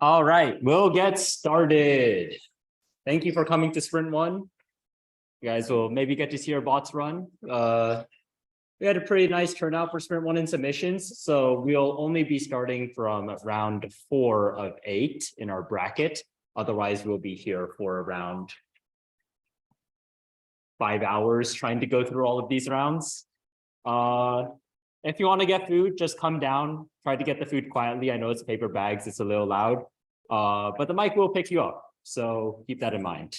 All right, we'll get started. Thank you for coming to Sprint 1. You guys will maybe get to see our bots run. We had a pretty nice turnout for Sprint 1 in submissions, so we'll only be starting from round 4 of 8 in our bracket. Otherwise, we'll be here for around 5 hours trying to go through all of these rounds. If you want to get food, just come down. Try to get the food quietly. I know it's paper bags, it's a little loud, but the mic will pick you up. So keep that in mind.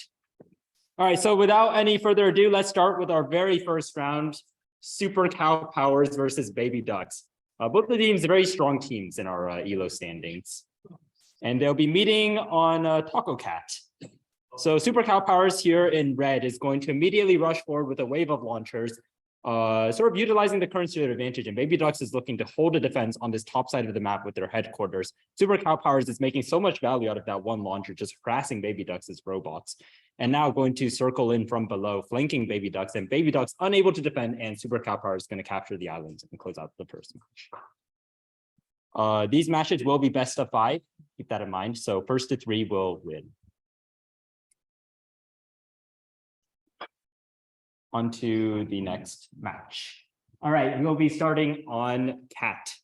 All right, so without any further ado, let's start with our very first round, Super Cow Powers versus Baby Ducks. Both the teams are very strong teams in our ELO standings. And they'll be meeting on Taco Cat. So Super Cow Powers here in red is going to immediately rush forward with a wave of launchers, sort of utilizing the current state advantage, and Baby Ducks is looking to hold a defense on this top side of the map with their headquarters. Super Cow Powers is making so much value out of that one launcher, just harassing Baby Ducks as robots, and now going to circle in from below, flanking Baby Ducks, and Baby Ducks unable to defend, and Super Cow Powers is going to capture the islands and close out the first match. These matches will be best of 5. Keep that in mind. So first to 3 will win. On to the next match. All right, we'll be starting on Cat.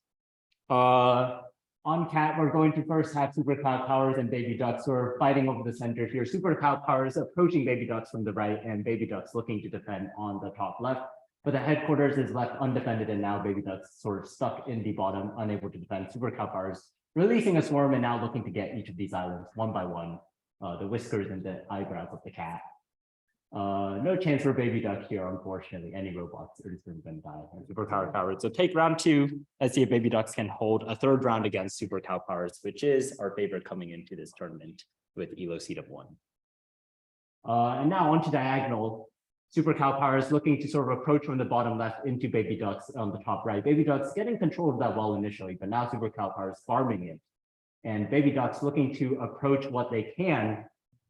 On Cat, we're going to first have Super Cow Powers and Baby Ducks who are fighting over the center here. Super Cow Powers approaching Baby Ducks from the right, and Baby Ducks looking to defend on the top left. But the headquarters is left undefended, and now Baby Ducks sort of stuck in the bottom, unable to defend. Super Cow Powers releasing a swarm and now looking to get each of these islands one by one. The whiskers and the eyebrows of the cat. No chance for Baby Duck here, unfortunately. Any robots are just going to die. Super Cow Powers. So take round 2. Let's see if Baby Ducks can hold a third round against Super Cow Powers, which is our favorite coming into this tournament with ELO seed of 1. And now onto diagonal. Super Cow Powers looking to sort of approach from the bottom left into Baby Ducks on the top right. Baby Ducks getting control of that wall initially, but now Super Cow Powers farming it. And Baby Ducks looking to approach what they can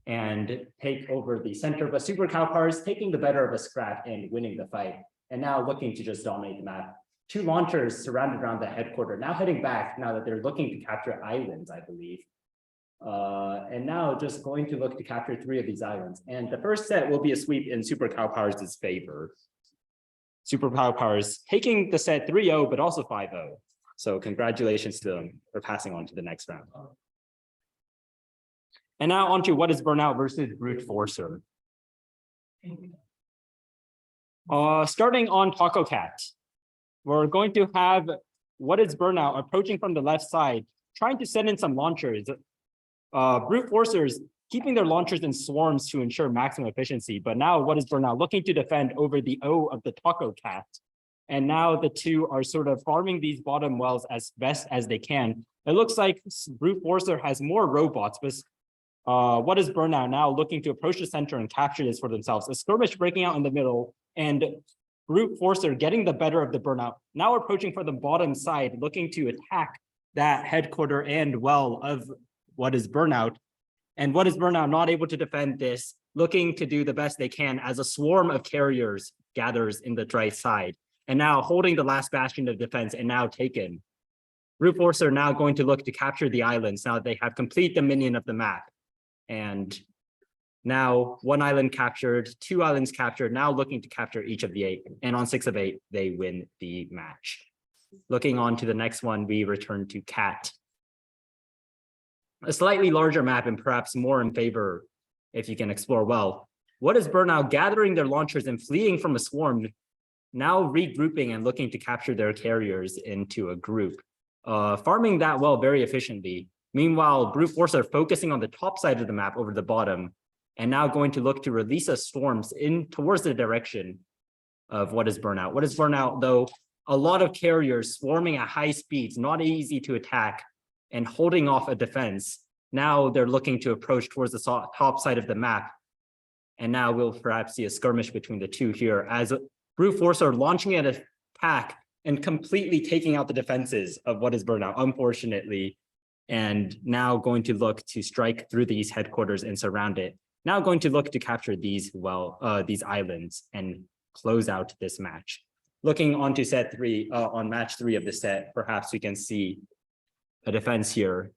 and take over the center, but Super Cow Powers taking the better of a scrap and winning the fight, and now looking to just dominate the map. 2 launchers surrounded around the headquarters, now heading back now that they're looking to capture islands, I believe. And now just going to look to capture 3 of these islands. And the first set will be a sweep in Super Cow Powers' favor. Super Cow Powers taking the set 3-0, but also 5-0. So congratulations to them for passing on to the next round. And now on to what is Burnout versus Brute Forcer. Starting on Taco Cat, we're going to have what is Burnout approaching from the left side, trying to send in some launchers. Brute Forcers keeping their launchers in swarms to ensure maximum efficiency, but now what is Burnout looking to defend over the O of the Taco Cat. And now the 2 are sort of farming these bottom wells as best as they can. It looks like Brute Forcer has more robots, but what is Burnout now looking to approach the center and capture this for themselves? A skirmish breaking out in the middle, and Brute Forcer getting the better of the Burnout, now approaching for the bottom side, looking to attack that headquarter and well of what is Burnout. And what is Burnout not able to defend this, looking to do the best they can as a swarm of carriers gathers in the right side, and now holding the last bastion of defense and now taken. Brute Forcer now going to look to capture the islands now that they have complete dominion of the map. And now 1 island captured, 2 islands captured, now looking to capture each of the 8. And on 6 of 8, they win the match. Looking on to the next one, we return to Cat. A slightly larger map and perhaps more in favor if you can explore well. What is Burnout gathering their launchers and fleeing from a swarm, now regrouping and looking to capture their carriers into a group. Farming that well very efficiently. Meanwhile, Brute Force are focusing on the top side of the map over the bottom, and now going to look to release a storms in towards the direction of what is Burnout. What is Burnout, though? A lot of carriers swarming at high speeds, not easy to attack, and holding off a defense. Now they're looking to approach towards the top side of the map. And now we'll perhaps see a skirmish between the 2 here as Brute Force are launching an attack and completely taking out the defenses of what is Burnout, unfortunately. And now going to look to strike through these headquarters and surround it. Now going to look to capture these islands and close out this match. Looking onto set 3, on match 3 of the set, perhaps we can see a defense here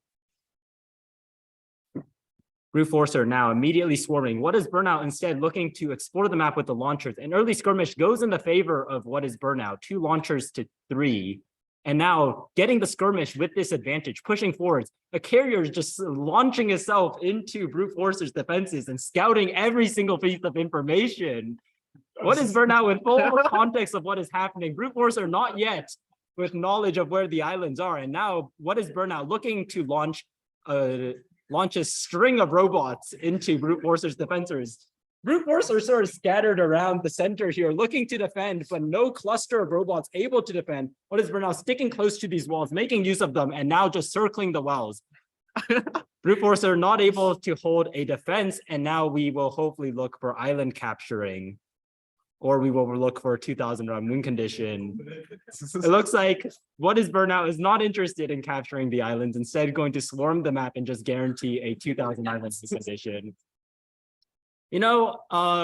Brute Forcer now immediately swarming. What is Burnout instead looking to explore the map with the launchers? An early skirmish goes in the favor of what is Burnout, 2 launchers to 3. And now getting the skirmish with this advantage, pushing forwards. A carrier is just launching itself into Brute Forcer's defenses and scouting every single piece of information. What is Burnout with full context of what is happening? Brute Forcer not yet with knowledge of where the islands are. And now what is Burnout looking to launch a string of robots into Brute Forcer's defenders. Brute Forcer sort of scattered around the center here, looking to defend, but no cluster of robots able to defend. What is Burnout sticking close to these walls, making use of them, and now just circling the wells. Brute Forcer not able to hold a defense, and now we will hopefully look for island capturing, or we will look for a 2000 round moon condition. It looks like what is Burnout is not interested in capturing the islands, instead going to swarm the map and just guarantee a 2000 island condition. You know,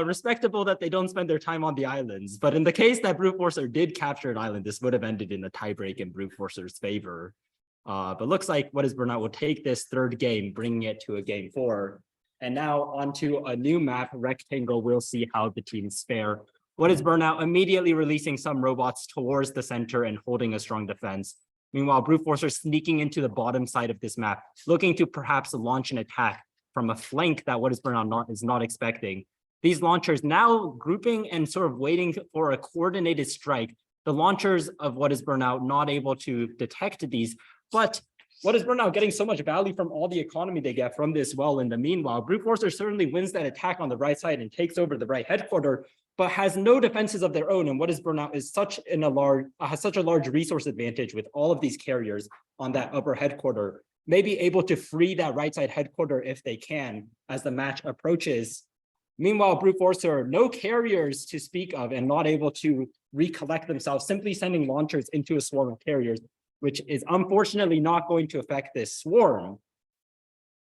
respectable that they don't spend their time on the islands, but in the case that Brute Forcer did capture an island, this would have ended in a tiebreak in Brute Forcer's favor. But looks like what is Burnout will take this third game, bringing it to a game 4. And now onto a new map, Rectangle. We'll see how the teams fare. What is Burnout immediately releasing some robots towards the center and holding a strong defense. Meanwhile, Brute Forcer sneaking into the bottom side of this map, looking to perhaps launch an attack from a flank that what is Burnout is not expecting. These launchers now grouping and sort of waiting for a coordinated strike. The launchers of what is Burnout not able to detect these, but what is Burnout getting so much value from all the economy they get from this well in the meanwhile? Brute Forcer certainly wins that attack on the right side and takes over the right headquarter, but has no defenses of their own. And what is Burnout is has such a large resource advantage with all of these carriers on that upper headquarter, maybe able to free that right side headquarter if they can as the match approaches. Meanwhile, Brute Forcer, no carriers to speak of and not able to recollect themselves, simply sending launchers into a swarm of carriers, which is unfortunately not going to affect this swarm.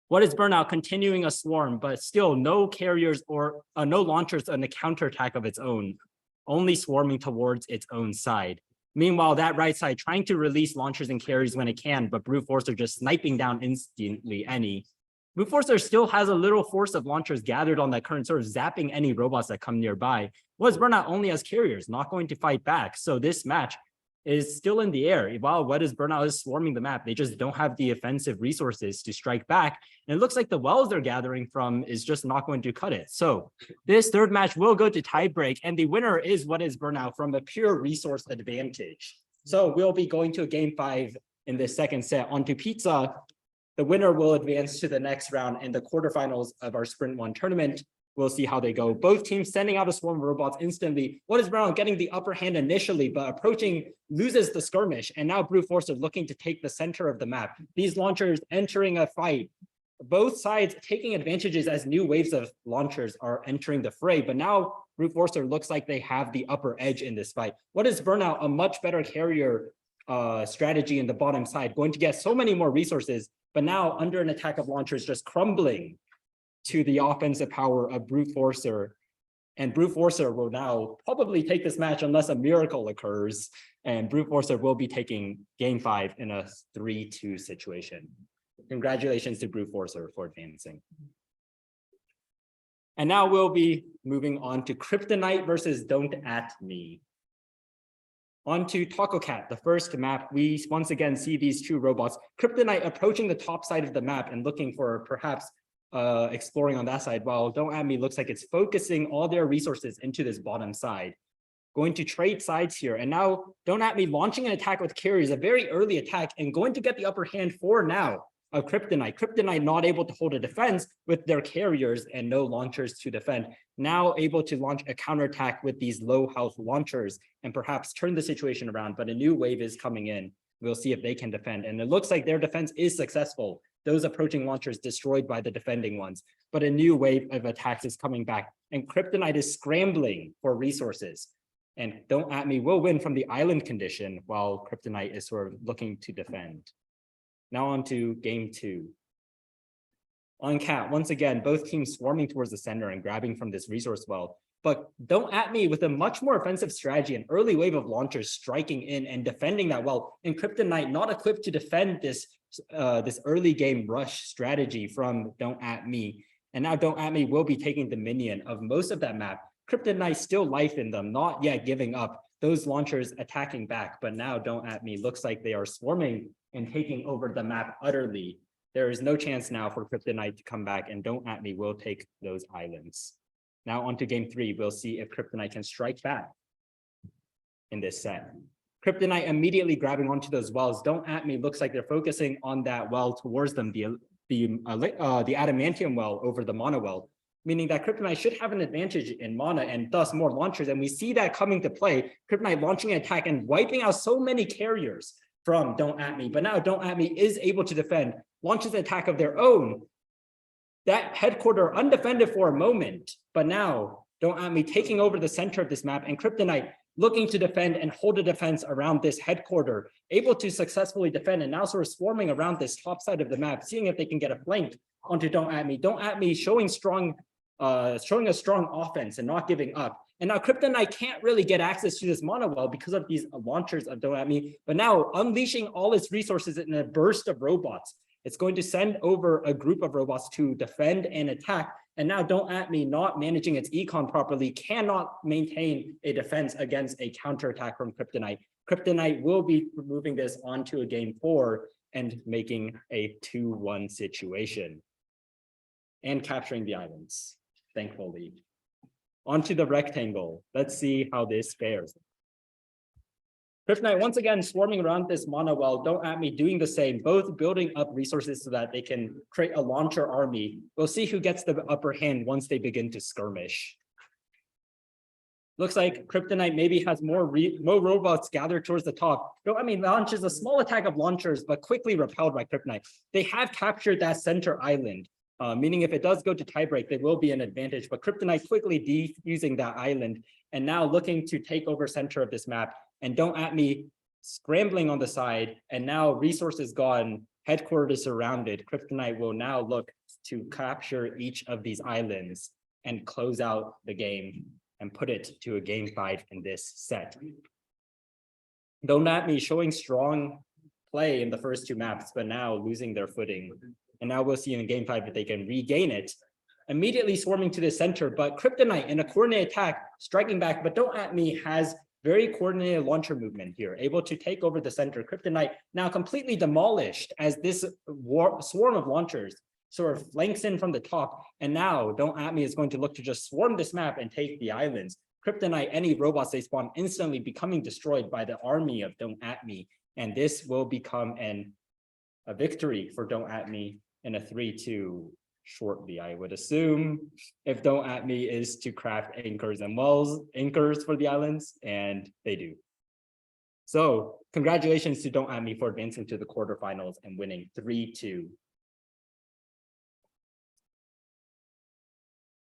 What is Burnout continuing a swarm, but still no carriers or no launchers on the counterattack of its own, only swarming towards its own side. Meanwhile, that right side trying to release launchers and carries when it can, but Brute Forcer just sniping down instantly any. Brute Forcer still has a little force of launchers gathered on that current, sort of zapping any robots that come nearby. Was Burnout only as carriers, not going to fight back. So this match is still in the air. While what is Burnout is swarming the map, they just don't have the offensive resources to strike back. And it looks like the wells they're gathering from is just not going to cut it. So this third match will go to tiebreak, and the winner is what is Burnout from a pure resource advantage. So we'll be going to a game 5 in this second set. Onto pizza. The winner will advance to the next round in the quarterfinals of our Sprint 1 tournament. We'll see how they go. Both teams sending out a swarm of robots instantly. What is Burnout getting the upper hand initially, but approaching loses the skirmish. And now Brute Forcer looking to take the center of the map. These launchers entering a fight. Both sides taking advantages as new waves of launchers are entering the fray. But now Brute Forcer looks like they have the upper edge in this fight. What is Burnout? A much better carrier strategy in the bottom side, going to get so many more resources, but now under an attack of launchers just crumbling to the offensive power of Brute Forcer. And Brute Forcer will now probably take this match unless a miracle occurs. And Brute Forcer will be taking game 5 in a 3-2 situation. Congratulations to Brute Forcer for advancing. And now we'll be moving on to Kryptonite versus Don't At Me. On to Taco Cat, the first map. We once again see these 2 robots. Kryptonite approaching the top side of the map and looking for perhaps exploring on that side, while Don't At Me looks like it's focusing all their resources into this bottom side. Going to trade sides here. And now Don't At Me launching an attack with carriers, a very early attack, and going to get the upper hand for now of Kryptonite. Kryptonite not able to hold a defense with their carriers and no launchers to defend. Now able to launch a counterattack with these low health launchers and perhaps turn the situation around, but a new wave is coming in. We'll see if they can defend. And it looks like their defense is successful. Those approaching launchers destroyed by the defending ones, but a new wave of attacks is coming back, and Kryptonite is scrambling for resources. And Don't At Me will win from the island condition, while Kryptonite is sort of looking to defend. Now on to game 2. On Cat, once again, both teams swarming towards the center and grabbing from this resource well. But Don't At Me with a much more offensive strategy, an early wave of launchers striking in and defending that well. And Kryptonite not equipped to defend this early game rush strategy from Don't At Me. And now Don't At Me will be taking dominion of most of that map. Kryptonite still life in them, not yet giving up. Those launchers attacking back, but now Don't At Me looks like they are swarming and taking over the map utterly. There is no chance now for Kryptonite to come back, and Don't At Me will take those islands. Now on to game 3, we'll see if Kryptonite can strike back in this set. Kryptonite immediately grabbing onto those wells. Don't At Me looks like they're focusing on that well towards them, the adamantium well over the mono well, meaning that Kryptonite should have an advantage in mana and thus more launchers. And we see that coming to play. Kryptonite launching an attack and wiping out so many carriers from Don't At Me. But now Don't At Me is able to defend, launches an attack of their own. That headquarter undefended for a moment, but now Don't At Me taking over the center of this map, and Kryptonite looking to defend and hold a defense around this headquarter, able to successfully defend and now sort of swarming around this top side of the map, seeing if they can get a flank onto Don't At Me. Don't At Me showing a strong offense and not giving up. And now Kryptonite can't really get access to this mono well because of these launchers of Don't At Me, but now unleashing all its resources in a burst of robots. It's going to send over a group of robots to defend and attack. And now Don't At Me, not managing its econ properly, cannot maintain a defense against a counterattack from Kryptonite. Kryptonite will be moving this onto a game 4 and making a 2-1 situation and capturing the islands, thankfully. Onto the rectangle. Let's see how this fares. Kryptonite once again swarming around this mono well. Don't At Me doing the same, both building up resources so that they can create a launcher army. We'll see who gets the upper hand once they begin to skirmish. Looks like Kryptonite maybe has more robots gathered towards the top. Don't At Me launches a small attack of launchers, but quickly repelled by Kryptonite. They have captured that center island, meaning if it does go to tiebreak, there will be an advantage, but Kryptonite quickly defusing that island and now looking to take over center of this map. And Don't At Me scrambling on the side, and now resources gone, headquarters surrounded. Kryptonite will now look to capture each of these islands and close out the game and put it to a game 5 in this set. Don't At Me showing strong play in the first 2 maps, but now losing their footing. And now we'll see in game 5 if they can regain it. Immediately swarming to the center, but Kryptonite in a coordinated attack, striking back, but Don't At Me has very coordinated launcher movement here, able to take over the center. Kryptonite now completely demolished as this swarm of launchers sort of flanks in from the top. And now Don't At Me is going to look to just swarm this map and take the islands. Kryptonite, any robots they spawn instantly becoming destroyed by the army of Don't At Me. And this will become a victory for Don't At Me in a 3-2 shortly, I would assume, if Don't At Me is to craft anchors and anchors for the islands, and they do. So congratulations to Don't At Me for advancing to the quarterfinals and winning 3-2.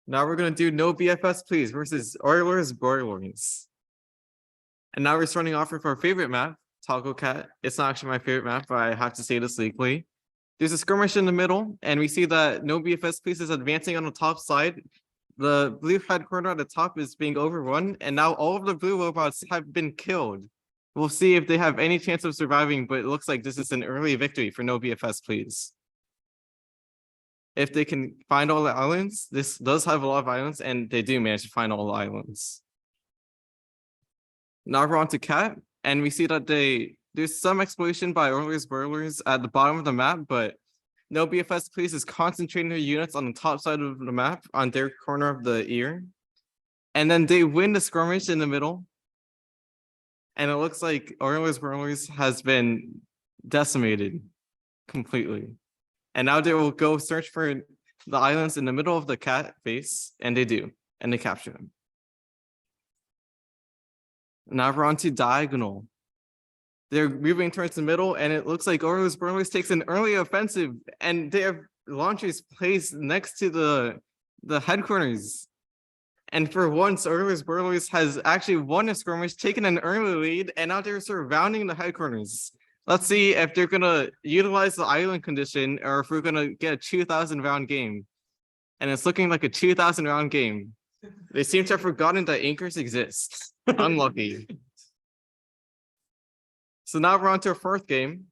Now we're going to do No BFS Please versus Orers Burlers. And now we're starting off with our favorite map, Taco Cat. It's not actually my favorite map, but I have to say this legally. There's a skirmish in the middle, and we see that No BFS Please is advancing on the top side. The blue headquarter at the top is being overrun, and now all of the blue robots have been killed. We'll see if they have any chance of surviving, but it looks like this is an early victory for No BFS Please. If they can find all the islands, this does have a lot of islands, and they do manage to find all the islands. Now we're on to Cat, and we see that there's some exploration by Orers Burlers at the bottom of the map, but No BFS Please is concentrating their units on the top side of the map on their corner of the ear. And then they win the skirmish in the middle. And it looks like Orers Burlers has been decimated completely. And now they will go search for the islands in the middle of the Cat base, and they do, and they capture them. Now we're on to Diagonal. They're moving towards the middle, and it looks like Orers Burlers takes an early offensive, and they have launchers placed next to the headquarters. And for once, Orers Burlers has actually won a skirmish, taken an early lead, and now they're surrounding the headquarters. Let's see if they're gonna utilize the island condition, or if we're gonna get a 2,000 round game. And it's looking like a 2,000 round game. They seem to have forgotten that anchors exist. Unlucky. So now we're on to our fourth game.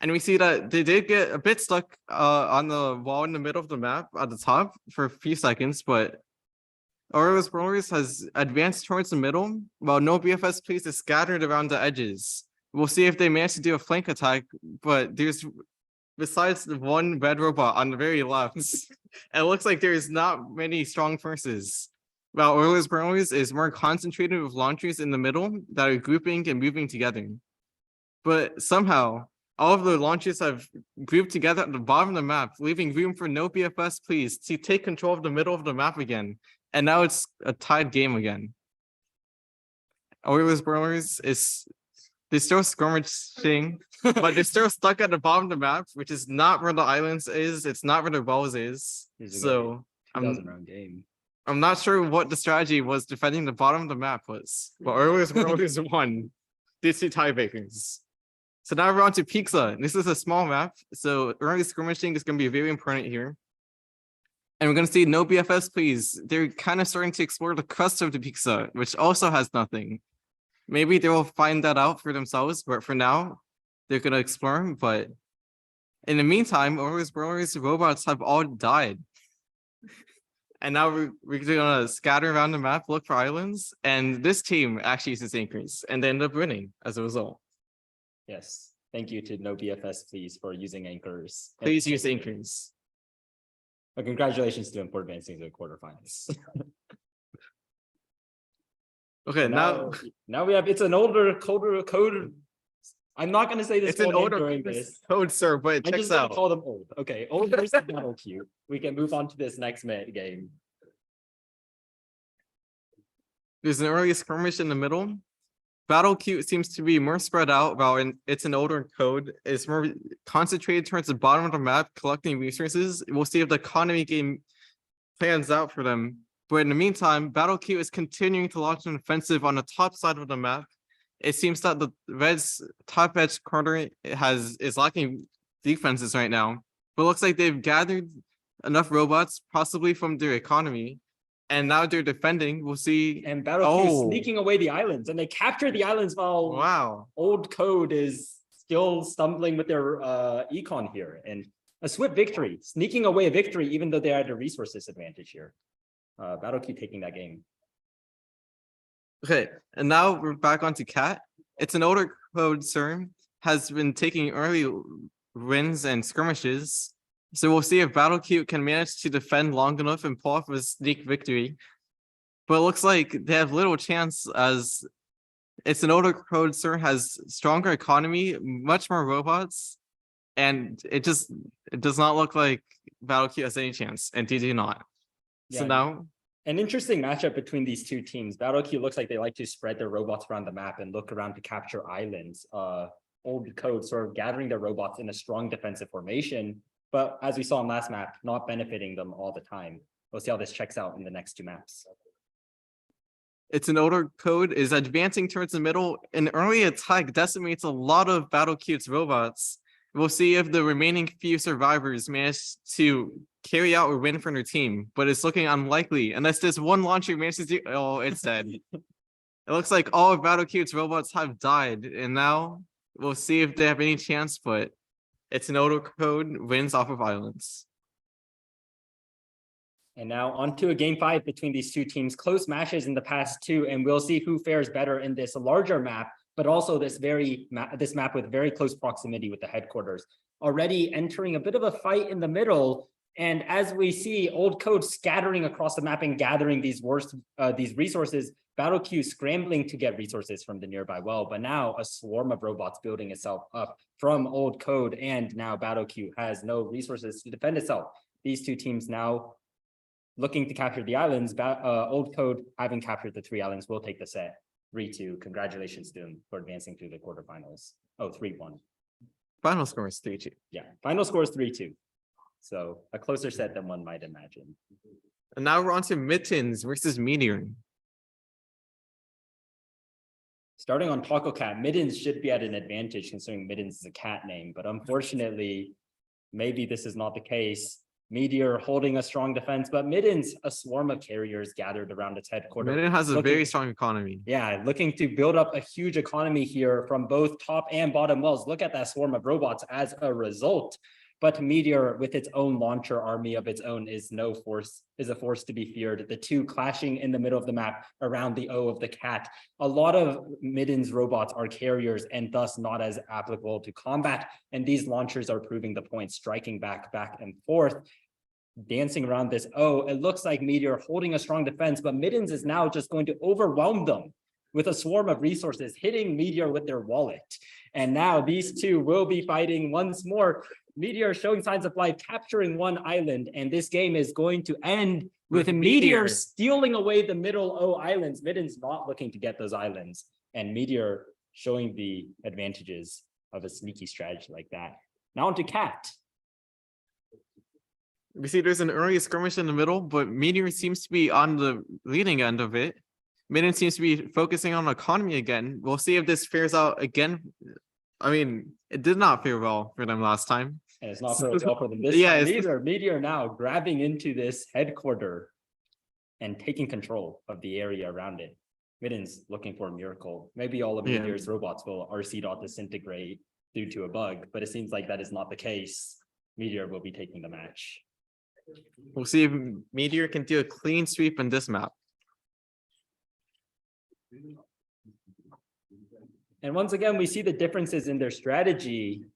And we see that they did get a bit stuck on the wall in the middle of the map at the top for a few seconds, but Orers Burlers has advanced towards the middle, while no BFS Please is scattered around the edges. We'll see if they manage to do a flank attack, but there's, besides the one red robot on the very left, it looks like there's not many strong forces. While Orers Burlers is more concentrated with launchers in the middle that are grouping and moving together. But somehow, all of the launches have grouped together at the bottom of the map, leaving room for no BFS Please to take control of the middle of the map again. And now it's a tied game again. Orers Burlers they're still skirmishing, but they're still stuck at the bottom of the map, which is not where the islands is. It's not where the balls is. So I'm not sure what the strategy was defending the bottom of the map was, but Orers Burlers won. These two tiebreakers. So now we're on to Pizza. This is a small map, so early skirmishing is going to be very important here. And we're going to see no BFS Please. They're kind of starting to explore the crust of the Pizza, which also has nothing. Maybe they will find that out for themselves, but for now, they're going to explore. But in the meantime, Orers Burlers robots have all died. And now we're going to scatter around the map, look for islands, and this team actually uses anchors, and they end up winning as a result. Yes. Thank you to no BFS Please for using anchors. Please use anchors. But congratulations to them for advancing to the quarterfinals. Okay, now we have, it's an older code. I'm not going to say this. It's an older during this. code, sir, but it I'm checks just gonna out. call them old. Okay, old versus Battlecode. We can move on to this next game. There's an early skirmish in the middle. Battlecode seems to be more spread out, while it's an older code. It's more concentrated towards the bottom of the map, collecting resources. We'll see if the economy game plans out for them. But in the meantime, Battlecode is continuing to launch an offensive on the top side of the map. It seems that the Red's top edge corner is lacking defenses right now, but looks like they've gathered enough robots, possibly from their economy, and now they're defending. We'll see. And Battlecode sneaking away the islands, and they capture the islands while old code is still stumbling with their econ here, and a swift victory, sneaking away a victory, even though they're at a resource disadvantage here. Battlecode taking that game. Okay, and now we're back onto Cat. It's an older code, sir, has been taking early wins and skirmishes. So we'll see if Battlecode can manage to defend long enough and pull off a sneak victory. But it looks like they have little chance, as it's an older code, sir, has stronger economy, much more robots, and it does not look like Battlecode has any chance, and they do not. Yeah, so now an interesting matchup between these two teams. Battlecode looks like they like to spread their robots around the map and look around to capture islands. Old code sort of gathering their robots in a strong defensive formation, but as we saw in last map, not benefiting them all the time. We'll see how this checks out in the next two maps. It's an older code, is advancing towards the middle. An early attack decimates a lot of Battlecode's robots. We'll see if the remaining few survivors manage to carry out a win for their team, but it's looking unlikely unless this one launcher manages to. Oh, it's dead. It looks like all of Battlecode's robots have died, and now we'll see if they have any chance, but it's an older code, wins off of islands. And now on to a game 5 between these two teams. Close matches in the past two, and we'll see who fares better in this larger map, but also this map with very close proximity with the headquarters. Already entering a bit of a fight in the middle, and as we see old code scattering across the map and gathering these resources, Battlecode scrambling to get resources from the nearby well, but now a swarm of robots building itself up from old code, and now Battlecode has no resources to defend itself. These two teams now looking to capture the islands. Old code, having captured the 3 islands, will take the set 3-2. Congratulations to them for advancing to the quarterfinals. Oh, 3-1. Final score is 3-2. Yeah, final score is 3-2. So a closer set than one might imagine. And now we're on to Mittens versus Meteor. Starting on Taco Cat, Mittens should be at an advantage considering Mittens is a cat name, but unfortunately, maybe this is not the case. Meteor holding a strong defense, but Mittens, a swarm of carriers gathered around its headquarters. Mittens has a looking- very strong economy. Yeah, looking to build up a huge economy here from both top and bottom wells. Look at that swarm of robots as a result. But Meteor, with its own launcher army of its own, is a force to be feared. The two clashing in the middle of the map around the O of the cat. A lot of Mittens robots are carriers and thus not as applicable to combat. And these launchers are proving the point, striking back and forth, dancing around this O. It looks like Meteor holding a strong defense, but Mittens is now just going to overwhelm them with a swarm of resources, hitting Meteor with their wallet. And now these two will be fighting once more. Meteor showing signs of life, capturing one island, and this game is going to end with Meteor stealing away the middle O islands. Mittens not looking to get those islands, and Meteor showing the advantages of a sneaky strategy like that. Now on to Cat. We see there's an early skirmish in the middle, but Meteor seems to be on the leading end of it. Mittens seems to be focusing on economy again. We'll see if this fares out again. I mean, it did not fare well for them last time. And it's not very well for them this Yeah, time either. Meteor now grabbing into this headquarter and taking control of the area around it. Mittens looking for a miracle. Maybe all of Meteor's robots will RC disintegrate due to a bug, but it seems like that is not the case. Meteor will be taking the match. We'll see if Meteor can do a clean sweep in this map. And once again, we see the differences in their strategy.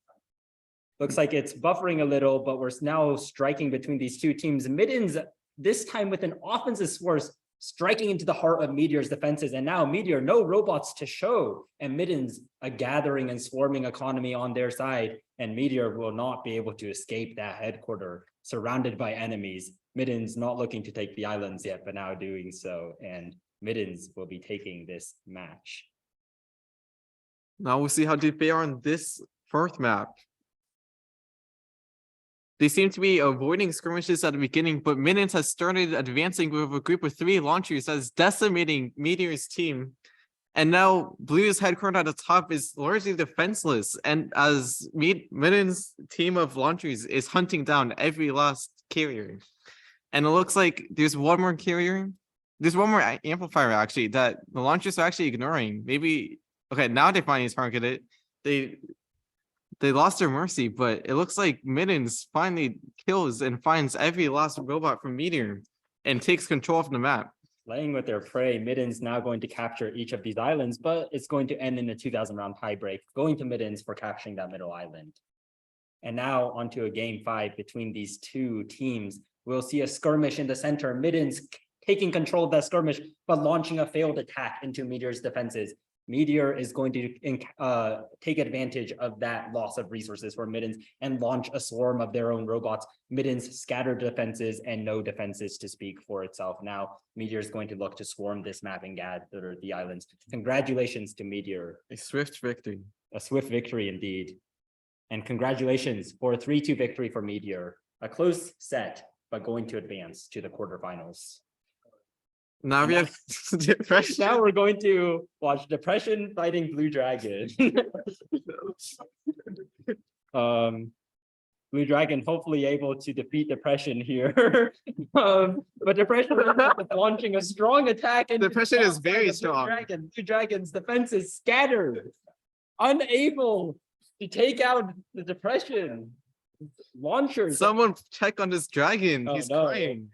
Looks like it's buffering a little, but we're now striking between these two teams. Mittens, this time with an offensive force, striking into the heart of Meteor's defenses. And now Meteor, no robots to show. And Mittens, a gathering and swarming economy on their side. And Meteor will not be able to escape that headquarter, surrounded by enemies. Mittens not looking to take the islands yet, but now doing so. And Mittens will be taking this match. Now we'll see how deep they are on this fourth map. They seem to be avoiding skirmishes at the beginning, but Mittens has started advancing with a group of 3 launchers that's decimating Meteor's team. And now Blue's headquarters at the top is largely defenseless. And as Mittens' team of launchers is hunting down every last carrier. And it looks like there's one more carrier. There's one more amplifier actually that the launchers are actually ignoring. Maybe, okay, now they finally targeted it. They lost their mercy, but it looks like Mittens finally kills and finds every last robot from Meteor and takes control of the map. Playing with their prey, Mittens now going to capture each of these islands, but it's going to end in a 2,000 round tiebreak, going to Mittens for capturing that middle island. And now onto a game 5 between these two teams. We'll see a skirmish in the center. Mittens taking control of that skirmish, but launching a failed attack into Meteor's defenses. Meteor is going to take advantage of that loss of resources for Mittens and launch a swarm of their own robots. Mittens scattered defenses and no defenses to speak for itself. Now, Meteor is going to look to swarm this map and gather the islands. Congratulations to Meteor. A swift victory. A swift victory indeed. And congratulations for a 3-2 victory for Meteor. A close set, but going to advance to the quarterfinals. Now we have Depression. Now we're going to watch Depression fighting Blue Dragon. Blue Dragon hopefully able to defeat Depression here. But Depression is launching a strong attack. And Depression is very strong. Blue Dragon's defense is scattered, unable to take out the Depression. Launchers. Someone check on this dragon. Oh, He's no. crying.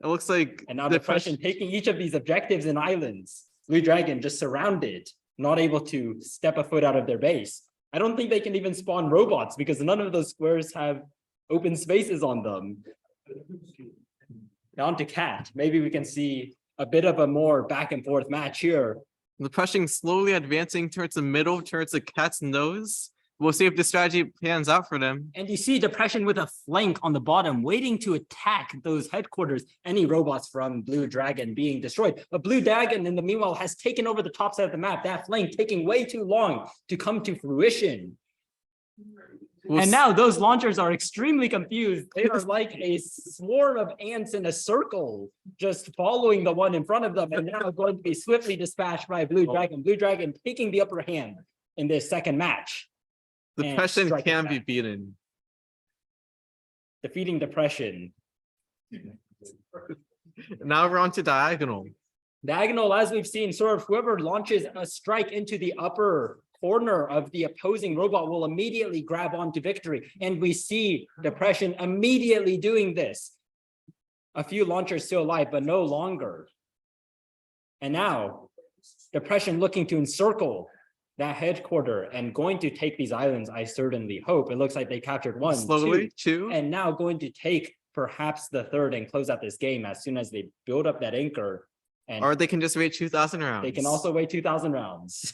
It looks like And now Depression taking each of these objectives and islands. Blue Dragon just surrounded, not able to step a foot out of their base. I don't think they can even spawn robots because none of those squares have open spaces on them. Now on to Cat. Maybe we can see a bit of a more back and forth match here. Depression slowly advancing towards the middle, towards the cat's nose. We'll see if the strategy pans out for them. And you see Depression with a flank on the bottom, waiting to attack those headquarters, any robots from Blue Dragon being destroyed. But Blue Dragon, in the meanwhile, has taken over the top side of the map, that flank taking way too long to come to fruition. And now those launchers are extremely confused. They are like a swarm of ants in a circle, just following the one in front of them, and now going to be swiftly dispatched by Blue Dragon. Blue Dragon taking the upper hand in this second match. Depression can be beaten. defeating depression. Now we're on to diagonal. Diagonal, as we've seen, sort of whoever launches a strike into the upper corner of the opposing robot will immediately grab onto victory. And we see depression immediately doing this. A few launchers still alive, but no longer. And now depression looking to encircle that headquarter and going to take these islands. I certainly hope. It looks like they captured one, Slowly, two. and now going to take perhaps the third and close out this game as soon as they build up that anchor. And Or they can just wait 2,000 rounds. they can also wait 2,000 rounds.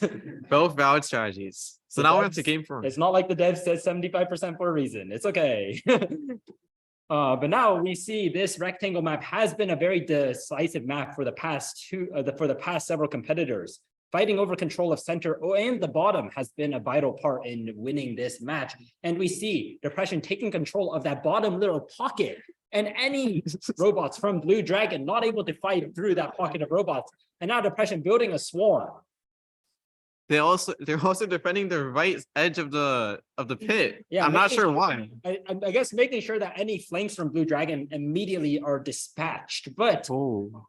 Both valid strategies. So The now we're on devs- to game 4. It's not like the dev says 75% for a reason. It's okay. But now we see this rectangle map has been a very decisive map for the past several competitors. Fighting over control of center and the bottom has been a vital part in winning this match. And we see depression taking control of that bottom little pocket, and any robots from Blue Dragon not able to fight through that pocket of robots. And now depression building a swarm. They're also defending the right edge of the pit. Yeah, I'm not making sure sure- why. I guess making sure that any flanks from Blue Dragon immediately are dispatched. But Oh.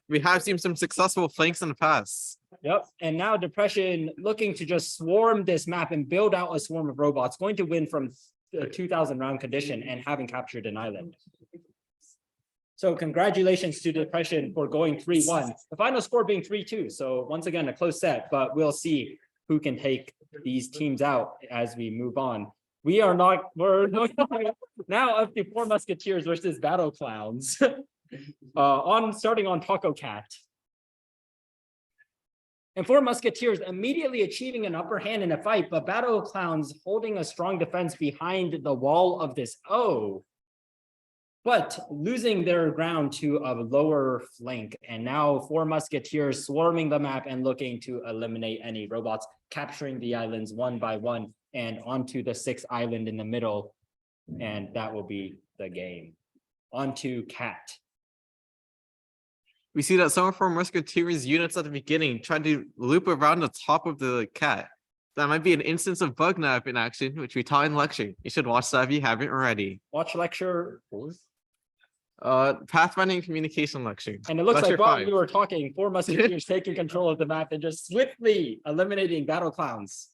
We have seen some successful flanks in the past. yep, and now depression looking to just swarm this map and build out a swarm of robots, going to win from the 2,000 round condition and having captured an island. So congratulations to depression for going 3-1. The final score being 3-2. So once again, a close set, but we'll see who can take these teams out as we move on. We're now up to 4 Musketeers versus Battle Clowns. Starting on Taco Cat. And 4 Musketeers immediately achieving an upper hand in a fight, but Battle Clowns holding a strong defense behind the wall of this O, but losing their ground to a lower flank. And now 4 Musketeers swarming the map and looking to eliminate any robots, capturing the islands one by one and onto the 6th island in the middle. And that will be the game. Onto Cat. We see that some of our Musketeers units at the beginning tried to loop around the top of the cat. That might be an instance of bug nap in action, which we taught in lecture. You should watch that if you haven't already. Watch lecture. Pathfinding communication lecture. And it looks Lecture like while 5. we were talking, 4 Musketeers taking control of the map and just swiftly eliminating Battle Clowns,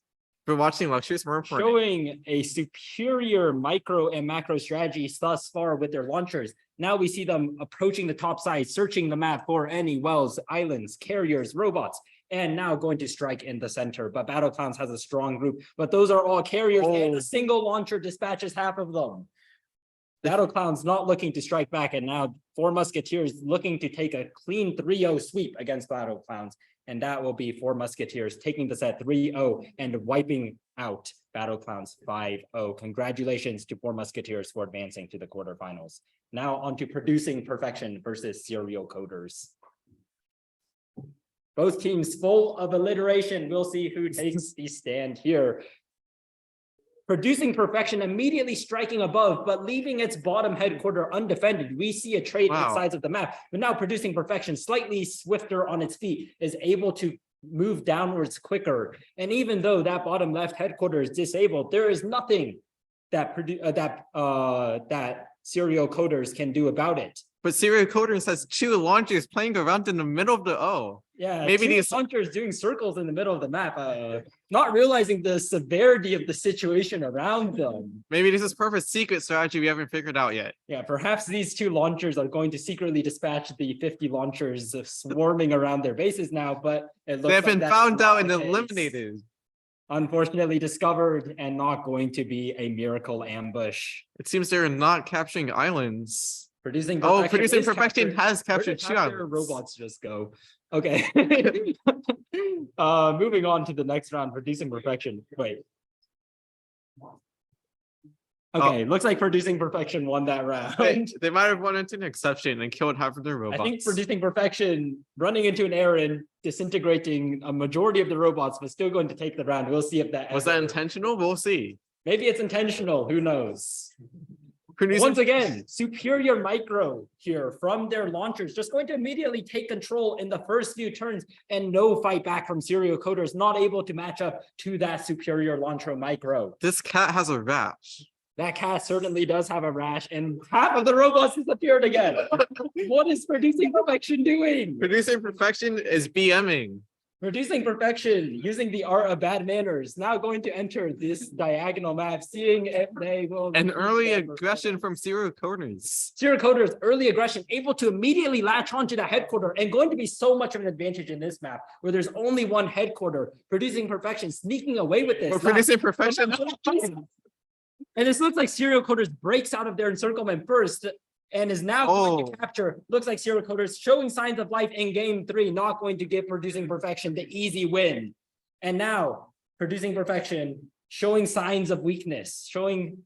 For watching lectures, more important. showing a superior micro and macro strategy thus far with their launchers. Now we see them approaching the top side, searching the map for any wells, islands, carriers, robots, and now going to strike in the center. But Battle Clowns has a strong group, but those are all carriers, and Oh. a single launcher dispatches half of them. Battle Clowns not looking to strike back, and now 4 Musketeers looking to take a clean 3-0 sweep against Battle Clowns. And that will be 4 Musketeers taking the set 3-0 and wiping out Battle Clowns 5-0. Congratulations to 4 Musketeers for advancing to the quarterfinals. Now on to Producing Perfection versus Serial Coders. Both teams full of alliteration. We'll see who takes the stand here. Producing Perfection immediately striking above, but leaving its bottom headquarter undefended. We see a trade Wow. in sides of the map, but now Producing Perfection, slightly swifter on its feet, is able to move downwards quicker. And even though that bottom left headquarter is disabled, there is nothing that serial coders can do about it. But Serial Coders has 2 launchers playing around in the middle of the O. Yeah, Maybe 2 these- launchers doing circles in the middle of the map, not realizing the severity of the situation around them. Maybe this is perfect secret strategy we haven't figured out yet. Yeah, perhaps these 2 launchers are going to secretly dispatch the 50 launchers swarming around their bases now, but it looks They have like been that's found not out and the case. eliminated. Unfortunately discovered and not going to be a miracle ambush. It seems they're not capturing islands. Producing Perfection, Producing is Perfection captured. has Where captured did 2 half their islands. robots just go? Okay. Moving on to the next round, Producing Perfection. Wait. Okay, looks like Producing Perfection won that round. They might have run into an exception and killed half of their I robots. think Producing Perfection running into an error and disintegrating a majority of the robots, but still going to take the round. We'll see if that Was that ever- intentional? We'll see. Maybe it's intentional. Who knows? Producing Once again, superior micro here from their launchers, just going to immediately take control in the first few turns and no fight back from serial coders, not able to match up to that superior launcher micro. This cat has a rash. That cat certainly does have a rash, and half of the robots disappeared again. What is Producing Perfection doing? Producing Perfection is BMing. Producing Perfection, using the art of bad manners, now going to enter this diagonal map, seeing if they will. An early aggression from Serial Coders. Serial Coders, early aggression, able to immediately latch onto the headquarter, and going to be so much of an advantage in this map, where there's only one headquarter. Producing Perfection, sneaking away with this. We're Producing Perfection. And this looks like Serial Coders breaks out of their encirclement first and is now going to capture. Looks like Serial Coders showing signs of life in game 3, not going to give Producing Perfection the easy win. And now Producing Perfection showing signs of weakness, showing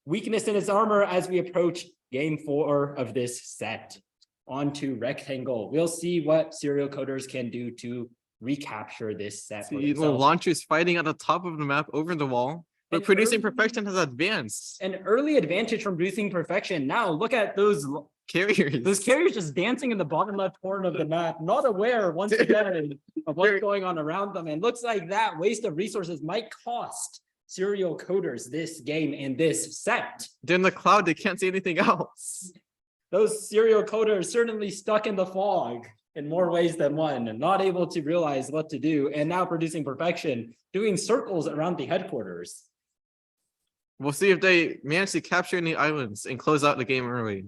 weakness in its armor as we approach game 4 of this set. On to Rectangle. We'll see what Serial Coders can do to recapture this set. The launchers fighting at the top of the map over the wall. But Producing Perfection has advanced. An early advantage from Producing Perfection. Now look at those carriers. Those carriers just dancing in the bottom left corner of the map, not aware once again of what's going on around them. And looks like that waste of resources might cost Serial Coders this game and this set. They're in the cloud, they can't see anything else. Those Serial Coders certainly stuck in the fog in more ways than one, and not able to realize what to do. And now Producing Perfection doing circles around the headquarters. We'll see if they manage to capture any islands and close out the game early.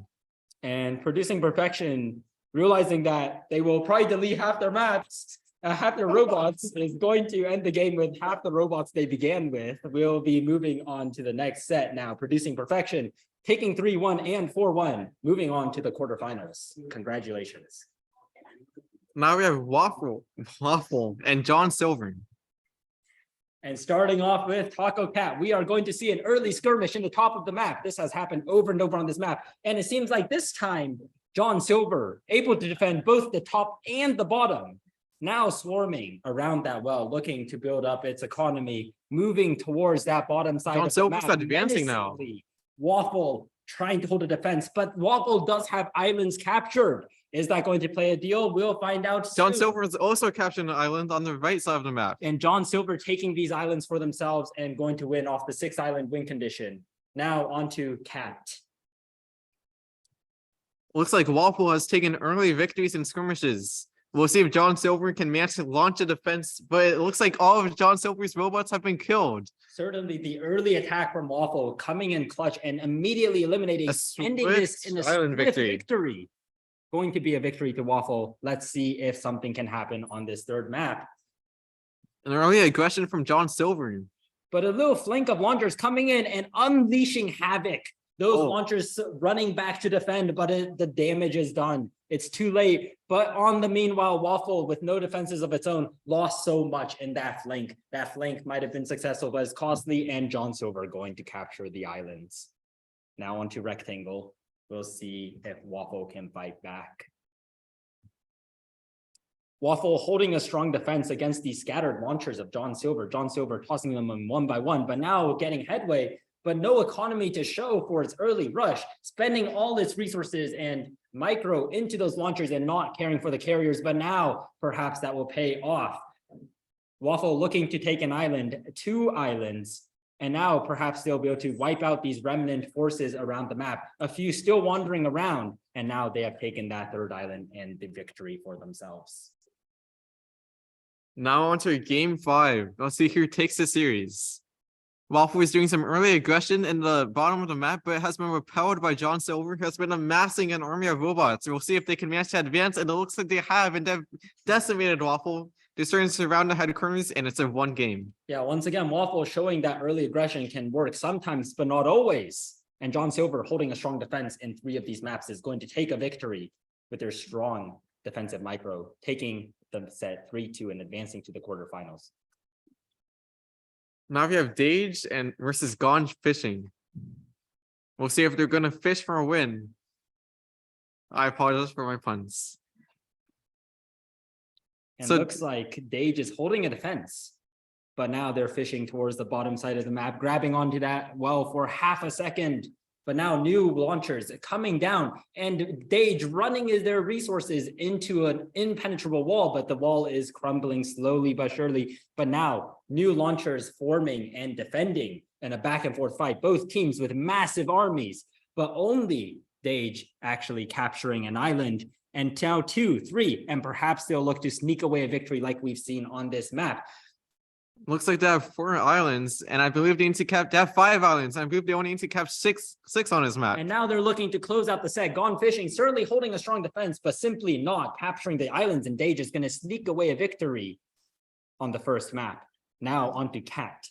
And Producing Perfection, realizing that they will probably delete half their maps, half their robots, is going to end the game with half the robots they began with. We'll be moving on to the next set now. Producing Perfection, taking 3-1 and 4-1, moving on to the quarterfinals. Congratulations. Now we have Waffle and John Silver. And starting off with Taco Cat, we are going to see an early skirmish in the top of the map. This has happened over and over on this map. And it seems like this time, John Silver able to defend both the top and the bottom. Now swarming around that well, looking to build up its economy, moving towards that bottom side John of the Silver's map. advancing now. Waffle trying to hold a defense, but Waffle does have islands captured. Is that going to play a deal? We'll find out soon. John Silver is also capturing an island on the right side of the map. And John Silver taking these islands for themselves and going to win off the 6 island win condition. Now on to Cat. Looks like Waffle has taken early victories in skirmishes. We'll see if John Silver can manage to launch a defense, but it looks like all of John Silver's robots have been killed. Certainly the early attack from Waffle coming in clutch and immediately eliminating, ending this in a island victory. Going to be a victory to Waffle. Let's see if something can happen on this third map. An early aggression from John Silver. But a little flank of launchers coming in and unleashing havoc. Those launchers running back to defend, but the damage is done. It's too late. But on the meanwhile, Waffle, with no defenses of its own, lost so much in that flank. That flank might have been successful, but it's costly, and John Silver going to capture the islands. Now onto Rectangle. We'll see if Waffle can fight back. Waffle holding a strong defense against the scattered launchers of John Silver. John Silver tossing them in one by one, but now getting headway, but no economy to show for its early rush, spending all its resources and micro into those launchers and not caring for the carriers. But now perhaps that will pay off. Waffle looking to take an island, 2 islands. And now perhaps they'll be able to wipe out these remnant forces around the map. A few still wandering around, and now they have taken that 3rd island and the victory for themselves. Now on to game 5. Let's see who takes the series. Waffle is doing some early aggression in the bottom of the map, but it has been repelled by John Silver, who has been amassing an army of robots. We'll see if they can manage to advance, and it looks like they have, and they've decimated Waffle. They're starting to surround the headquarters, and it's a 1 game. Yeah, once again, Waffle showing that early aggression can work sometimes, but not always. And John Silver holding a strong defense in 3 of these maps is going to take a victory with their strong defensive micro, taking the set 3-2 and advancing to the quarterfinals. Now we have Dage and versus Gone Fishing. We'll see if they're going to fish for a win. I apologize for my puns. And looks like Dage is holding a defense, but now they're fishing towards the bottom side of the map, grabbing onto that well for half a second. But now new launchers coming down, and Dage running their resources into an impenetrable wall, but the wall is crumbling slowly but surely. But now new launchers forming and defending. and a back and forth fight. Both teams with massive armies, but only Dage actually capturing an island. And now 2, 3, and perhaps they'll look to sneak away a victory like we've seen on this map. Looks like they have 4 islands, and I believe they need to cap. They have 5 islands. I believe they only need to cap six on his map. And now they're looking to close out the set. Gone Fishing certainly holding a strong defense, but simply not capturing the islands. And Dage is going to sneak away a victory on the first map. Now onto Cat.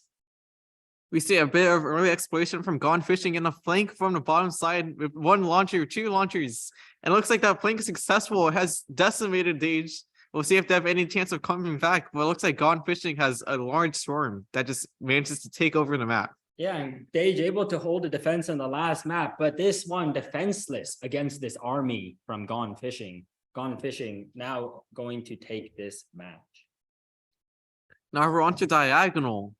We see a bit of early exploration from Gone Fishing in a flank from the bottom side with 1 launcher, 2 launchers. And it looks like that flank is successful. It has decimated Dage. We'll see if they have any chance of coming back. But it looks like Gone Fishing has a large swarm that just manages to take over the map. Yeah, and Dage able to hold the defense on the last map, but this one defenseless against this army from Gone Fishing. Gone Fishing now going to take this match. Now we're on to Diagonal.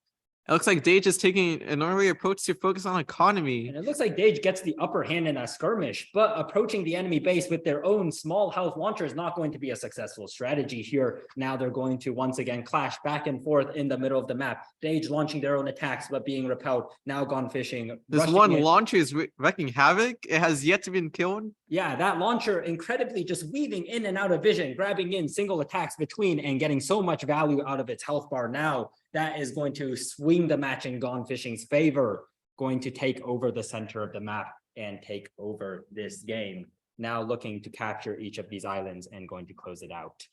It looks like Dage is taking an early approach to focus on economy. And it looks like Dage gets the upper hand in a skirmish, but approaching the enemy base with their own small health launcher is not going to be a successful strategy here. Now they're going to once again clash back and forth in the middle of the map. Dage launching their own attacks, but being repelled. Now Gone Fishing. This one launcher is wreaking havoc. It has yet to be killed. Yeah, that launcher incredibly just weaving in and out of vision, grabbing in single attacks between and getting so much value out of its health bar. Now that is going to swing the match in Gone Fishing's favor, going to take over the center of the map and take over this game. Now looking to capture each of these islands and going to close it out.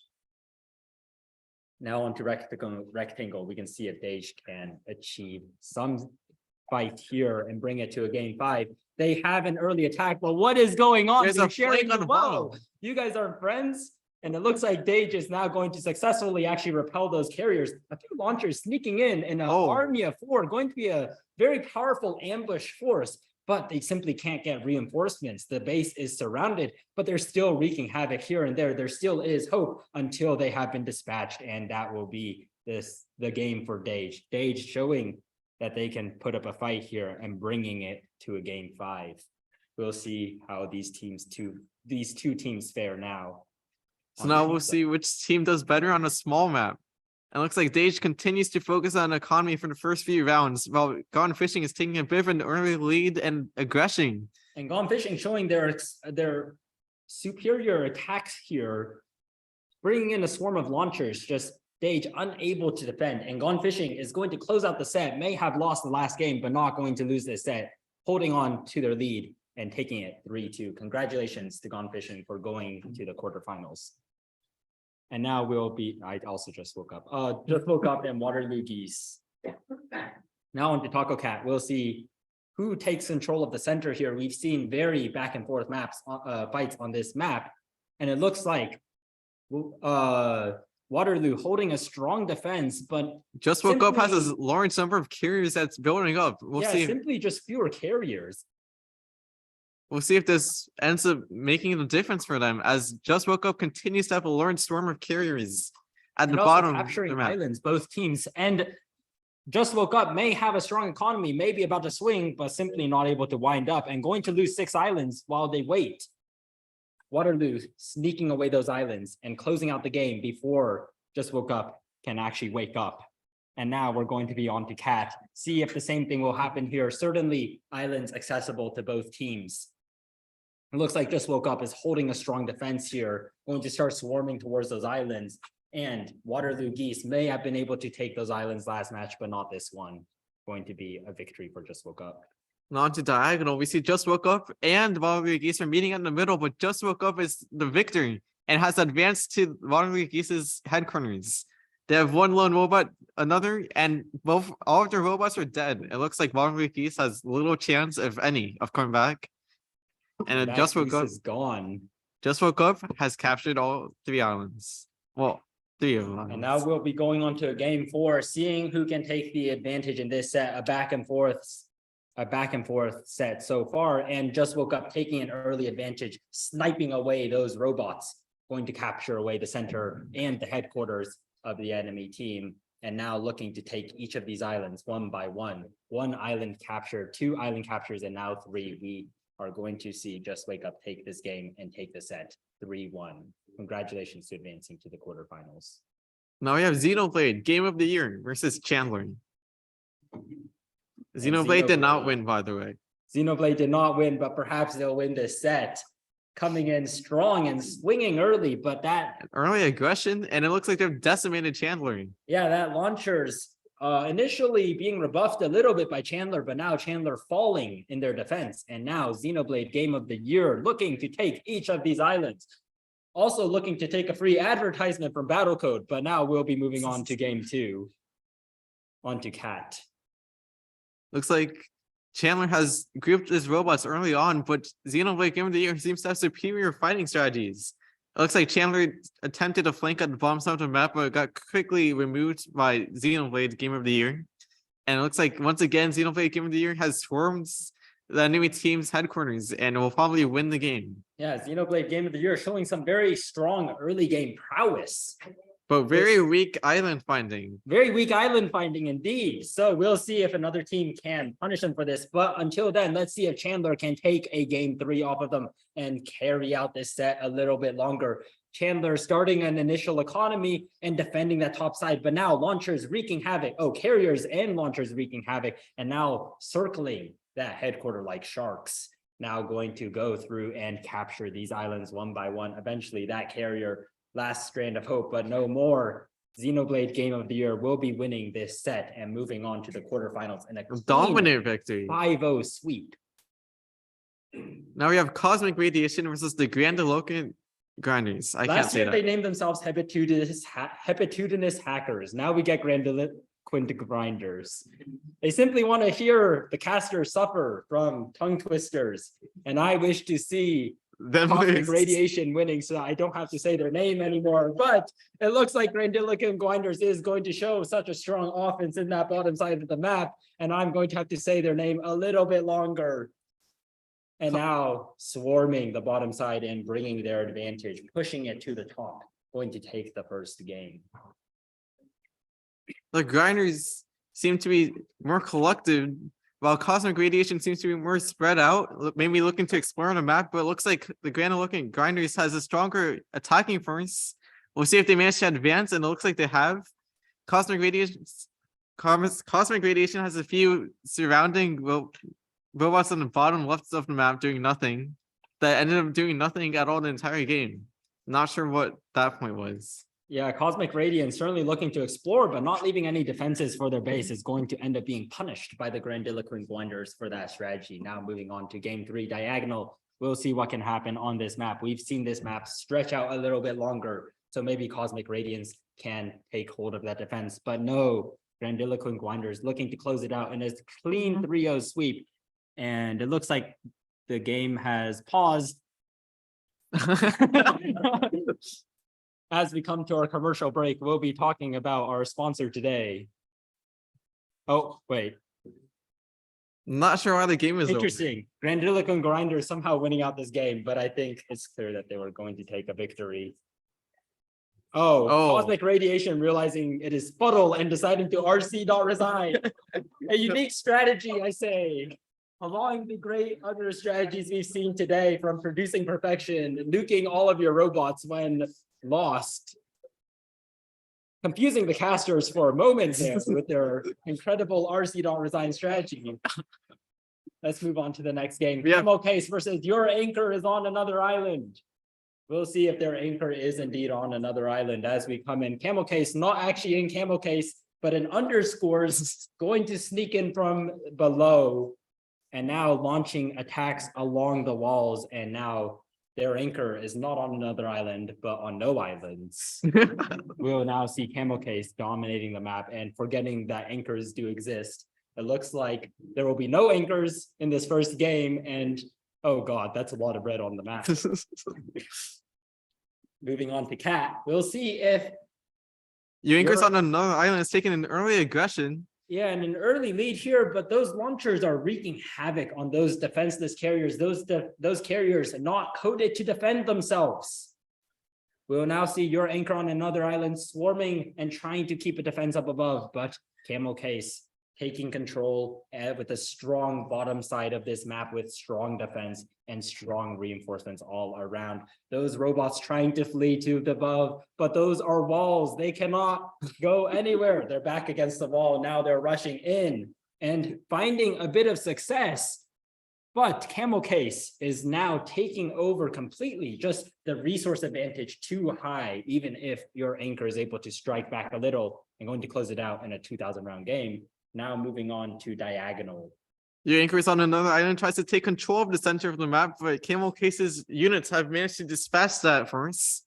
Now onto rectangle, we can see if Dage can achieve some fight here and bring it to a game 5. They have an early attack, but what is going on? There's a flank on the bottom. You guys are friends? And it looks like Dage is now going to successfully actually repel those carriers. A few launchers sneaking in an army of 4, going to be a very powerful ambush force, but they simply can't get reinforcements. The base is surrounded, but they're still wreaking havoc here and there. There still is hope until they have been dispatched, and that will be the game for Dage. Dage showing that they can put up a fight here and bringing it to a game 5. We'll see how these two teams fare now. So now we'll see which team does better on a small map. It looks like Dage continues to focus on economy for the first few rounds, while Gone Fishing is taking a bit of an early lead and aggression. And Gone Fishing showing their superior attacks here, bringing in a swarm of launchers, just Dage unable to defend. And Gone Fishing is going to close out the set, may have lost the last game, but not going to lose this set, holding on to their lead and taking it 3-2. Congratulations to Gone Fishing for going to the quarterfinals. And now I also just woke up in Waterloo Geese. Now on to Taco Cat. We'll see who takes control of the center here. We've seen very back and forth fights on this map. And it looks like Waterloo holding a strong defense, but Just Woke Up has a large number of carriers that's building up. We'll see. Simply just fewer carriers. We'll see if this ends up making the difference for them, as Just Woke Up continues to have a large swarm of carriers at the bottom. Capturing islands, both teams. And Just Woke Up may have a strong economy, maybe about to swing, but simply not able to wind up and going to lose 6 islands while they wait. Waterloo sneaking away those islands and closing out the game before Just Woke Up can actually wake up. And now we're going to be on to Cat. See if the same thing will happen here. Certainly islands accessible to both teams. It looks like Just Woke Up is holding a strong defense here, going to start swarming towards those islands. And Waterloo Geese may have been able to take those islands last match, but not this one. Going to be a victory for Just Woke Up. On to Diagonal, we see Just Woke Up and Waterloo Geese are meeting in the middle, but Just Woke Up is the victory and has advanced to Waterloo Geese's headquarters. They have 1 lone robot, another, and all of their robots are dead. It looks like Waterloo Geese has little chance, if any, of coming back. And Just Woke Up is gone. Just Woke Up has captured all 3 islands. Well, 3 of them. And now we'll be going on to a game 4, seeing who can take the advantage in this set, a back and forth set so far. And Just Woke Up taking an early advantage, sniping away those robots, going to capture away the center and the headquarters of the enemy team. And now looking to take each of these islands one by one. 1 island capture, 2 island captures, and now 3. We are going to see Just Wake Up take this game and take the set 3-1. Congratulations to advancing to the quarterfinals. Now we have Xenolade, Game of the Year versus Chandler. Xenoblade did not win, by the way. Xenoblade did not win, but perhaps they'll win this set. Coming in strong and swinging early, but that Early aggression, and it looks like they've decimated Chandler. yeah, that launchers initially being rebuffed a little bit by Chandler, but now Chandler falling in their defense. And now Xenoblade Game of the Year looking to take each of these islands. Also looking to take a free advertisement from Battlecode, but now we'll be moving on to game 2. On to Cat. Looks like Chandler has grouped his robots early on, but Xenoblade Game of the Year seems to have superior fighting strategies. It looks like Chandler attempted to flank at the bottom side of the map, but got quickly removed by Xenoblade Game of the Year. And it looks like, once again, Xenoblade Game of the Year has swarmed the enemy team's headquarters and will probably win the game. Yeah, Xenoblade Game of the Year showing some very strong early game prowess. But very weak island finding. Very weak island finding indeed. So we'll see if another team can punish them for this. But until then, let's see if Chandler can take a game 3 off of them and carry out this set a little bit longer. Chandler starting an initial economy and defending that top side, but now launchers wreaking havoc. Oh, carriers and launchers wreaking havoc, and now circling that headquarter like sharks. Now going to go through and capture these islands one by one. Eventually that carrier, last strand of hope, but no more. Xenoblade Game of the Year will be winning this set and moving on to the quarterfinals in a Dominant victory. 5-0 sweep. Now we have Cosmic Radiation versus the Grandiloquent Grinders. I can't Last say year that. they named themselves Hepatudinous Hackers. Now we get Grandiloquent Grinders. They simply want to hear the casters suffer from tongue twisters, and I wish to see Cosmic Radiation winning, so I don't have to say their name anymore. But it looks like Grandiloquent Grinders is going to show such a strong offense in that bottom side of the map, and I'm going to have to say their name a little bit longer. And now swarming the bottom side and bringing their advantage, pushing it to the top, going to take the first game. The Grinders seem to be more collective, while Cosmic Radiation seems to be more spread out, maybe looking to explore on the map, but it looks like the Grandiloquent Grinders has a stronger attacking force. We'll see if they manage to advance, and it looks like they have. Cosmic Radiation has a few surrounding robots on the bottom left of the map doing nothing, that ended up doing nothing at all the entire game. Not sure what that point was. Yeah, Cosmic Radiance certainly looking to explore, but not leaving any defenses for their base is going to end up being punished by the Grandiloquent Grinders for that strategy. Now moving on to game 3, Diagonal. We'll see what can happen on this map. We've seen this map stretch out a little bit longer, so maybe Cosmic Radiance can take hold of that defense. But no, Grandiloquent Grinders looking to close it out in a clean 3-0 sweep. And it looks like the game has paused. As we come to our commercial break, we'll be talking about our sponsor today. Oh, wait. Not sure why the game is Interesting. Grandiloquent Grinders somehow winning out this game, but I think it's clear that they were going to take a victory. Oh, Cosmic Radiation realizing it is fuddle and deciding to RC.resign. A unique strategy, I say. Allowing the great other strategies we've seen today, from producing perfection, nuking all of your robots when lost, confusing the casters for a moment there with their incredible RC.resign strategy. Let's move on to the next game. Camel Case versus Your Anchor is on Another Island. We'll see if their anchor is indeed on another island as we come in. Camel Case, not actually in Camel Case, but an underscores going to sneak in from below. And now launching attacks along the walls, and now their anchor is not on another island, but on no islands. We'll now see Camel Case dominating the map and forgetting that anchors do exist. It looks like there will be no anchors in this first game, and oh god, that's a lot of red on the map. Moving on to Cat, we'll see if Your Anchor's on another island is taking an early aggression. Yeah, and an early lead here, but those launchers are wreaking havoc on those defenseless carriers. Those carriers are not coded to defend themselves. We'll now see Your Anchor on another island swarming and trying to keep a defense up above, but Camel Case taking control with a strong bottom side of this map with strong defense and strong reinforcements all around. Those robots trying to flee to the above, but those are walls. They cannot go anywhere. They're back against the wall. Now they're rushing in and finding a bit of success. But Camel Case is now taking over completely, just the resource advantage too high, even if your anchor is able to strike back a little and going to close it out in a 2,000 round game. Now moving on to Diagonal. Your anchor is on another island, tries to take control of the center of the map, but Camel Case's units have managed to dispatch that for us.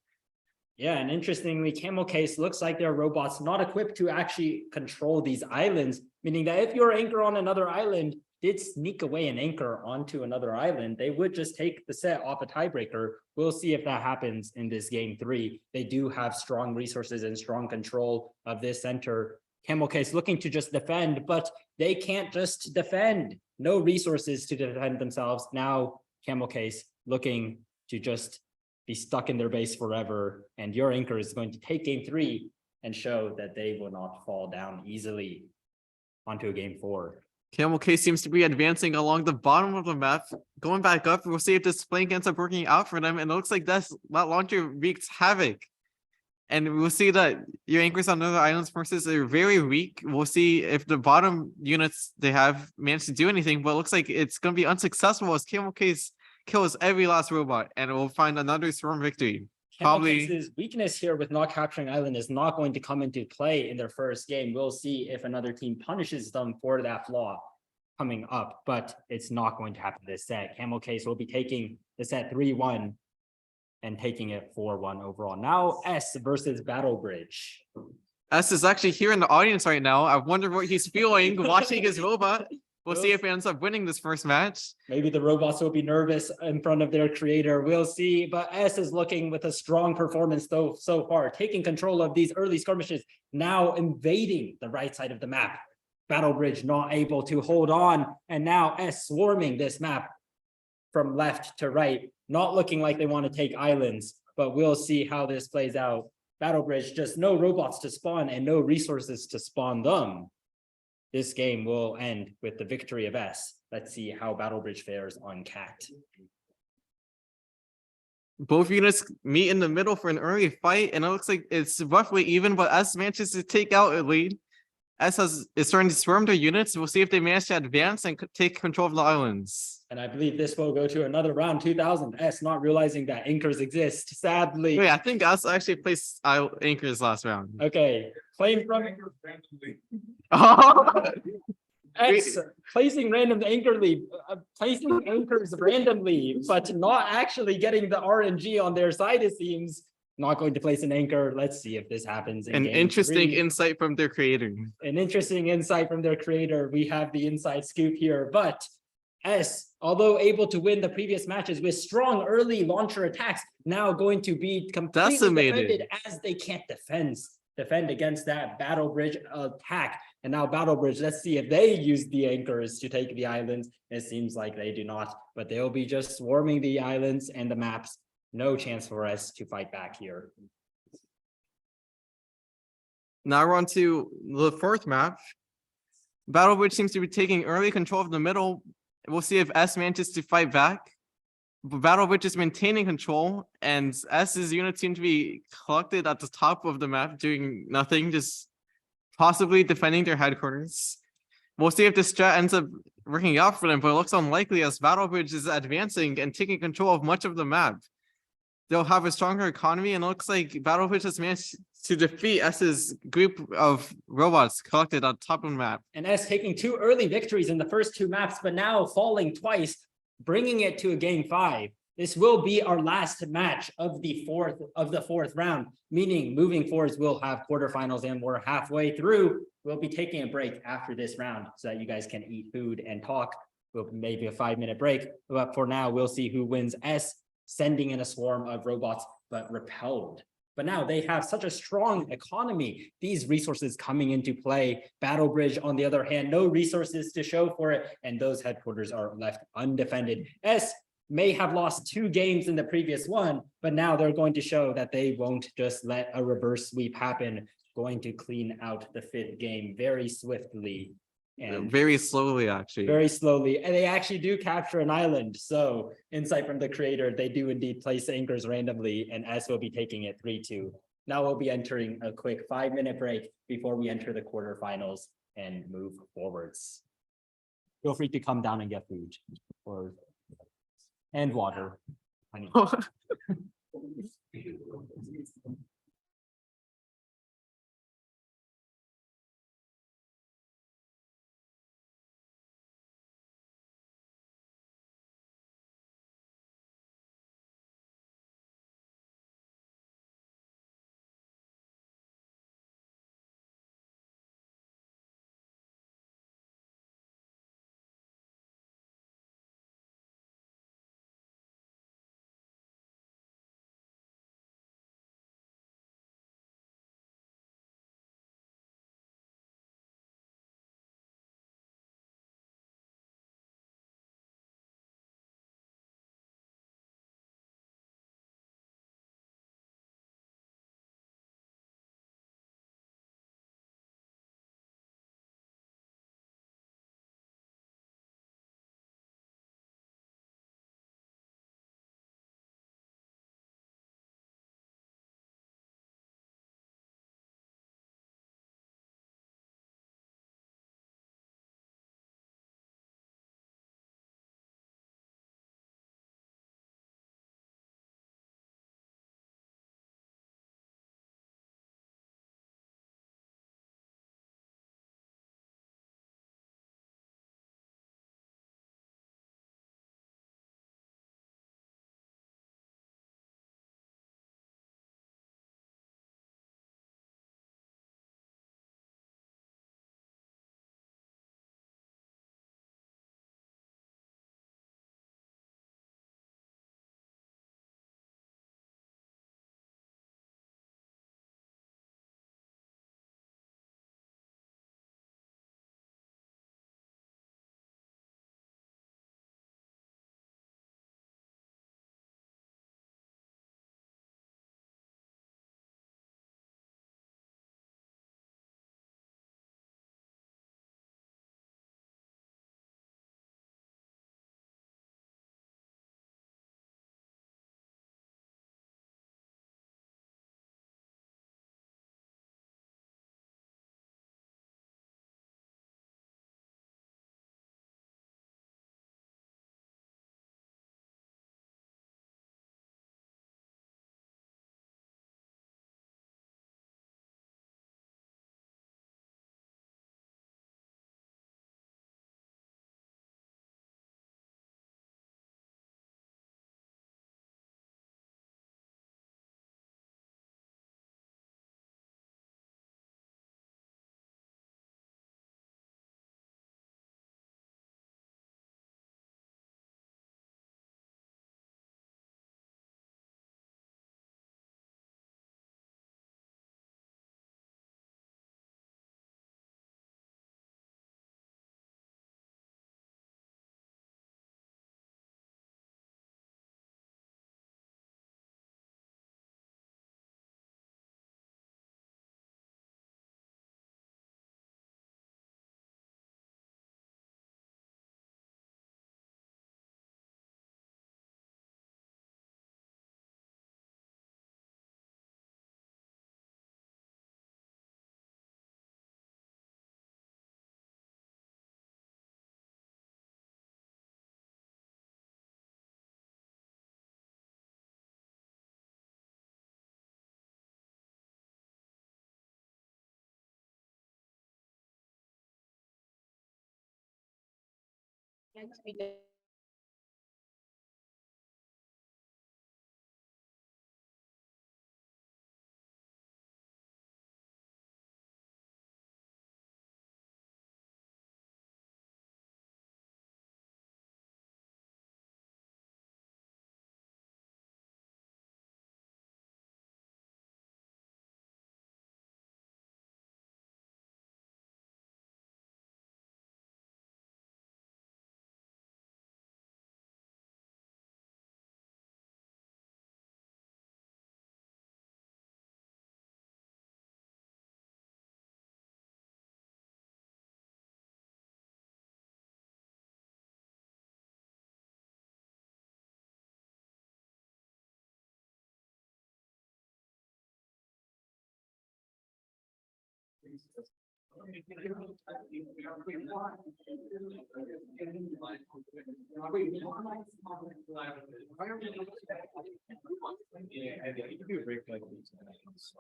Yeah, and interestingly, Camel Case looks like they're robots not equipped to actually control these islands, meaning that if your anchor on another island did sneak away an anchor onto another island, they would just take the set off a tiebreaker. We'll see if that happens in this game 3. They do have strong resources and strong control of this center. Camel Case looking to just defend, but they can't just defend. No resources to defend themselves. Now, Camel Case looking to just be stuck in their base forever. And your anchor is going to take game 3 and show that they will not fall down easily onto a game 4. Camel Case seems to be advancing along the bottom of the map, going back up. We'll see if this flank ends up working out for them. And it looks like that launcher wreaks havoc. And we'll see that your anchors on other islands forces are very weak. We'll see if the bottom units they have managed to do anything, but it looks like it's going to be unsuccessful as Camel Case kills every last robot, and we'll find another swarm victory. Probably Case's weakness here with not capturing island is not going to come into play in their first game. We'll see if another team punishes them for that flaw coming up, but it's not going to happen this set. Camel Case will be taking the set 3-1 and taking it 4-1 overall. Now S versus Battlebridge. S is actually here in the audience right now. I wonder what he's feeling watching his robot. We'll see if he ends up winning this first match. Maybe the robots will be nervous in front of their creator. We'll see. But S is looking with a strong performance though so far, taking control of these early skirmishes, now invading the right side of the map. Battlebridge not able to hold on, and now S swarming this map from left to right, not looking like they want to take islands, but we'll see how this plays out. Battlebridge, just no robots to spawn and no resources to spawn them. This game will end with the victory of S. Let's see how Battlebridge fares on Cat. Both units meet in the middle for an early fight, and it looks like it's roughly even, but S manages to take out a lead. S is starting to swarm their units. We'll see if they manage to advance and take control of the islands. And I believe this will go to another round 2000. S not realizing that anchors exist, sadly. Wait, I think S actually placed anchors last round. Okay, claim from Oh, X placing random anchors randomly, but not actually getting the RNG on their side, it seems. Not going to place an anchor. Let's see if this happens. An interesting insight from their creator. An interesting insight from their creator. We have the inside scoop here, but S, although able to win the previous matches with strong early launcher attacks, now going to be completely defended as they can't defend against that Battlebridge attack. And now Battlebridge, let's see if they use the anchors to take the islands. It seems like they do not, but they'll be just swarming the islands and the maps. No chance for us to fight back here. Now we're on to the fourth map. Battlebridge seems to be taking early control of the middle. We'll see if S manages to fight back. But Battlebridge is maintaining control, and S's units seem to be collected at the top of the map, doing nothing, just possibly defending their headquarters. We'll see if this strat ends up working out for them, but it looks unlikely as Battlebridge is advancing and taking control of much of the map. They'll have a stronger economy, and it looks like Battlebridge has managed to defeat S's group of robots collected on top of the map. And S taking 2 early victories in the first 2 maps, but now falling twice, bringing it to a game 5. This will be our last match of the fourth round, meaning moving forwards, we'll have quarterfinals and we're halfway through. We'll be taking a break after this round so that you guys can eat food and talk. We'll maybe a 5-minute break, but for now, we'll see who wins. S sending in a swarm of robots, but repelled. But now they have such a strong economy, these resources coming into play. Battlebridge, on the other hand, no resources to show for it, and those headquarters are left undefended. S may have lost 2 games in the previous one, but now they're going to show that they won't just let a reverse sweep happen, going to clean out the 5th game very swiftly. And very slowly, actually. Very slowly. And they actually do capture an island. So insight from the creator, they do indeed place anchors randomly, and S will be taking it 3-2. Now we'll be entering a quick 5-minute break before we enter the quarterfinals and move forwards. feel free to come down and get food or and water. I need-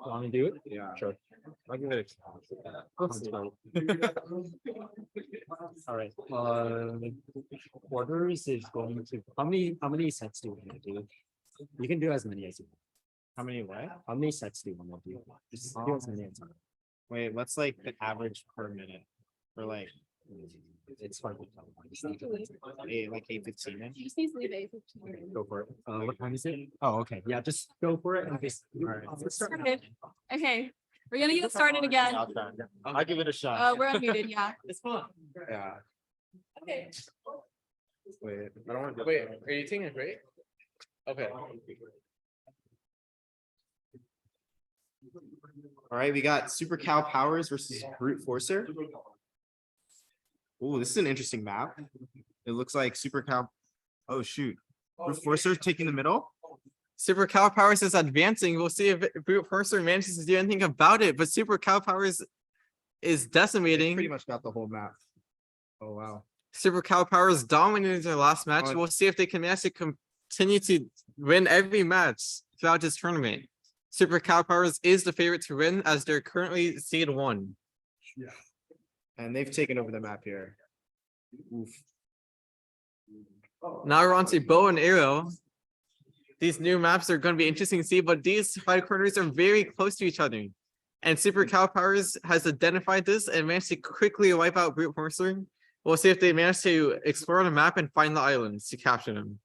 Want me to do it? Yeah. Sure. I'll give it All right. Quarters is going to how many sets do we want to do? You can do as many as you want. How many what? How many sets do you want to do? Just do as many as you want. Wait, what's like the average per minute? For like, It's hard to tell. like 8:15 -ish? You just need to leave 8:15. Go for it. What time is it? Oh, okay. Yeah, just go for it. And just, all right. Let's start. Okay. Okay, we're gonna get started again. I'll give it a shot. We're unmuted, yeah. It's fun. Yeah. Okay. Wait, I don't want to. Wait, are you taking a break? Okay. All right, we got Super Cow Powers versus Brute Forcer. Oh, this is an interesting map. It looks like Super Cow. Oh, shoot. Brute Forcer taking the middle. Super Cow Powers is advancing. We'll see if Brute Forcer manages to do anything about it, but Super Cow Powers is decimating. Pretty much got the whole map. Oh, wow. Super Cow Powers dominated their last match. Oh, We'll see if they can manage to continue to win every match throughout this tournament. Super Cow Powers is the favorite to win as they're currently seed 1. And they've taken over the map here. Oof. Now we're on to bow and arrow. These new maps are going to be interesting to see, but these five corners are very close to each other. And Super Cow Powers has identified this and managed to quickly wipe out Brute Forcer. We'll see if they manage to explore the map and find the islands to capture them.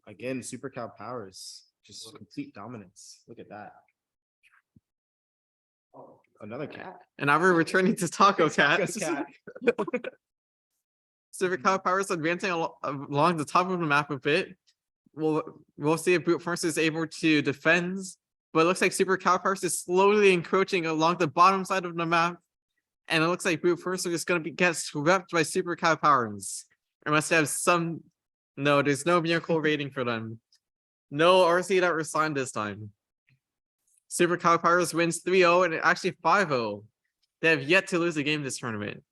Again, Super Cow Powers. Just complete dominance. Look at that. Another cat. And now we're returning to Taco Cat. Taco's cat. Super Cow Powers advancing along the top of the map a bit. We'll see if Brute Force is able to defend, but it looks like Super Cow Powers is slowly encroaching along the bottom side of the map, and it looks like Brute Force is going to get swept by Super Cow Powers. Unless they have some. No, there's no miracle rating for them. No RC that respond this time. Super Cow Powers wins 3-0 and actually 5-0. They have yet to lose a game this tournament.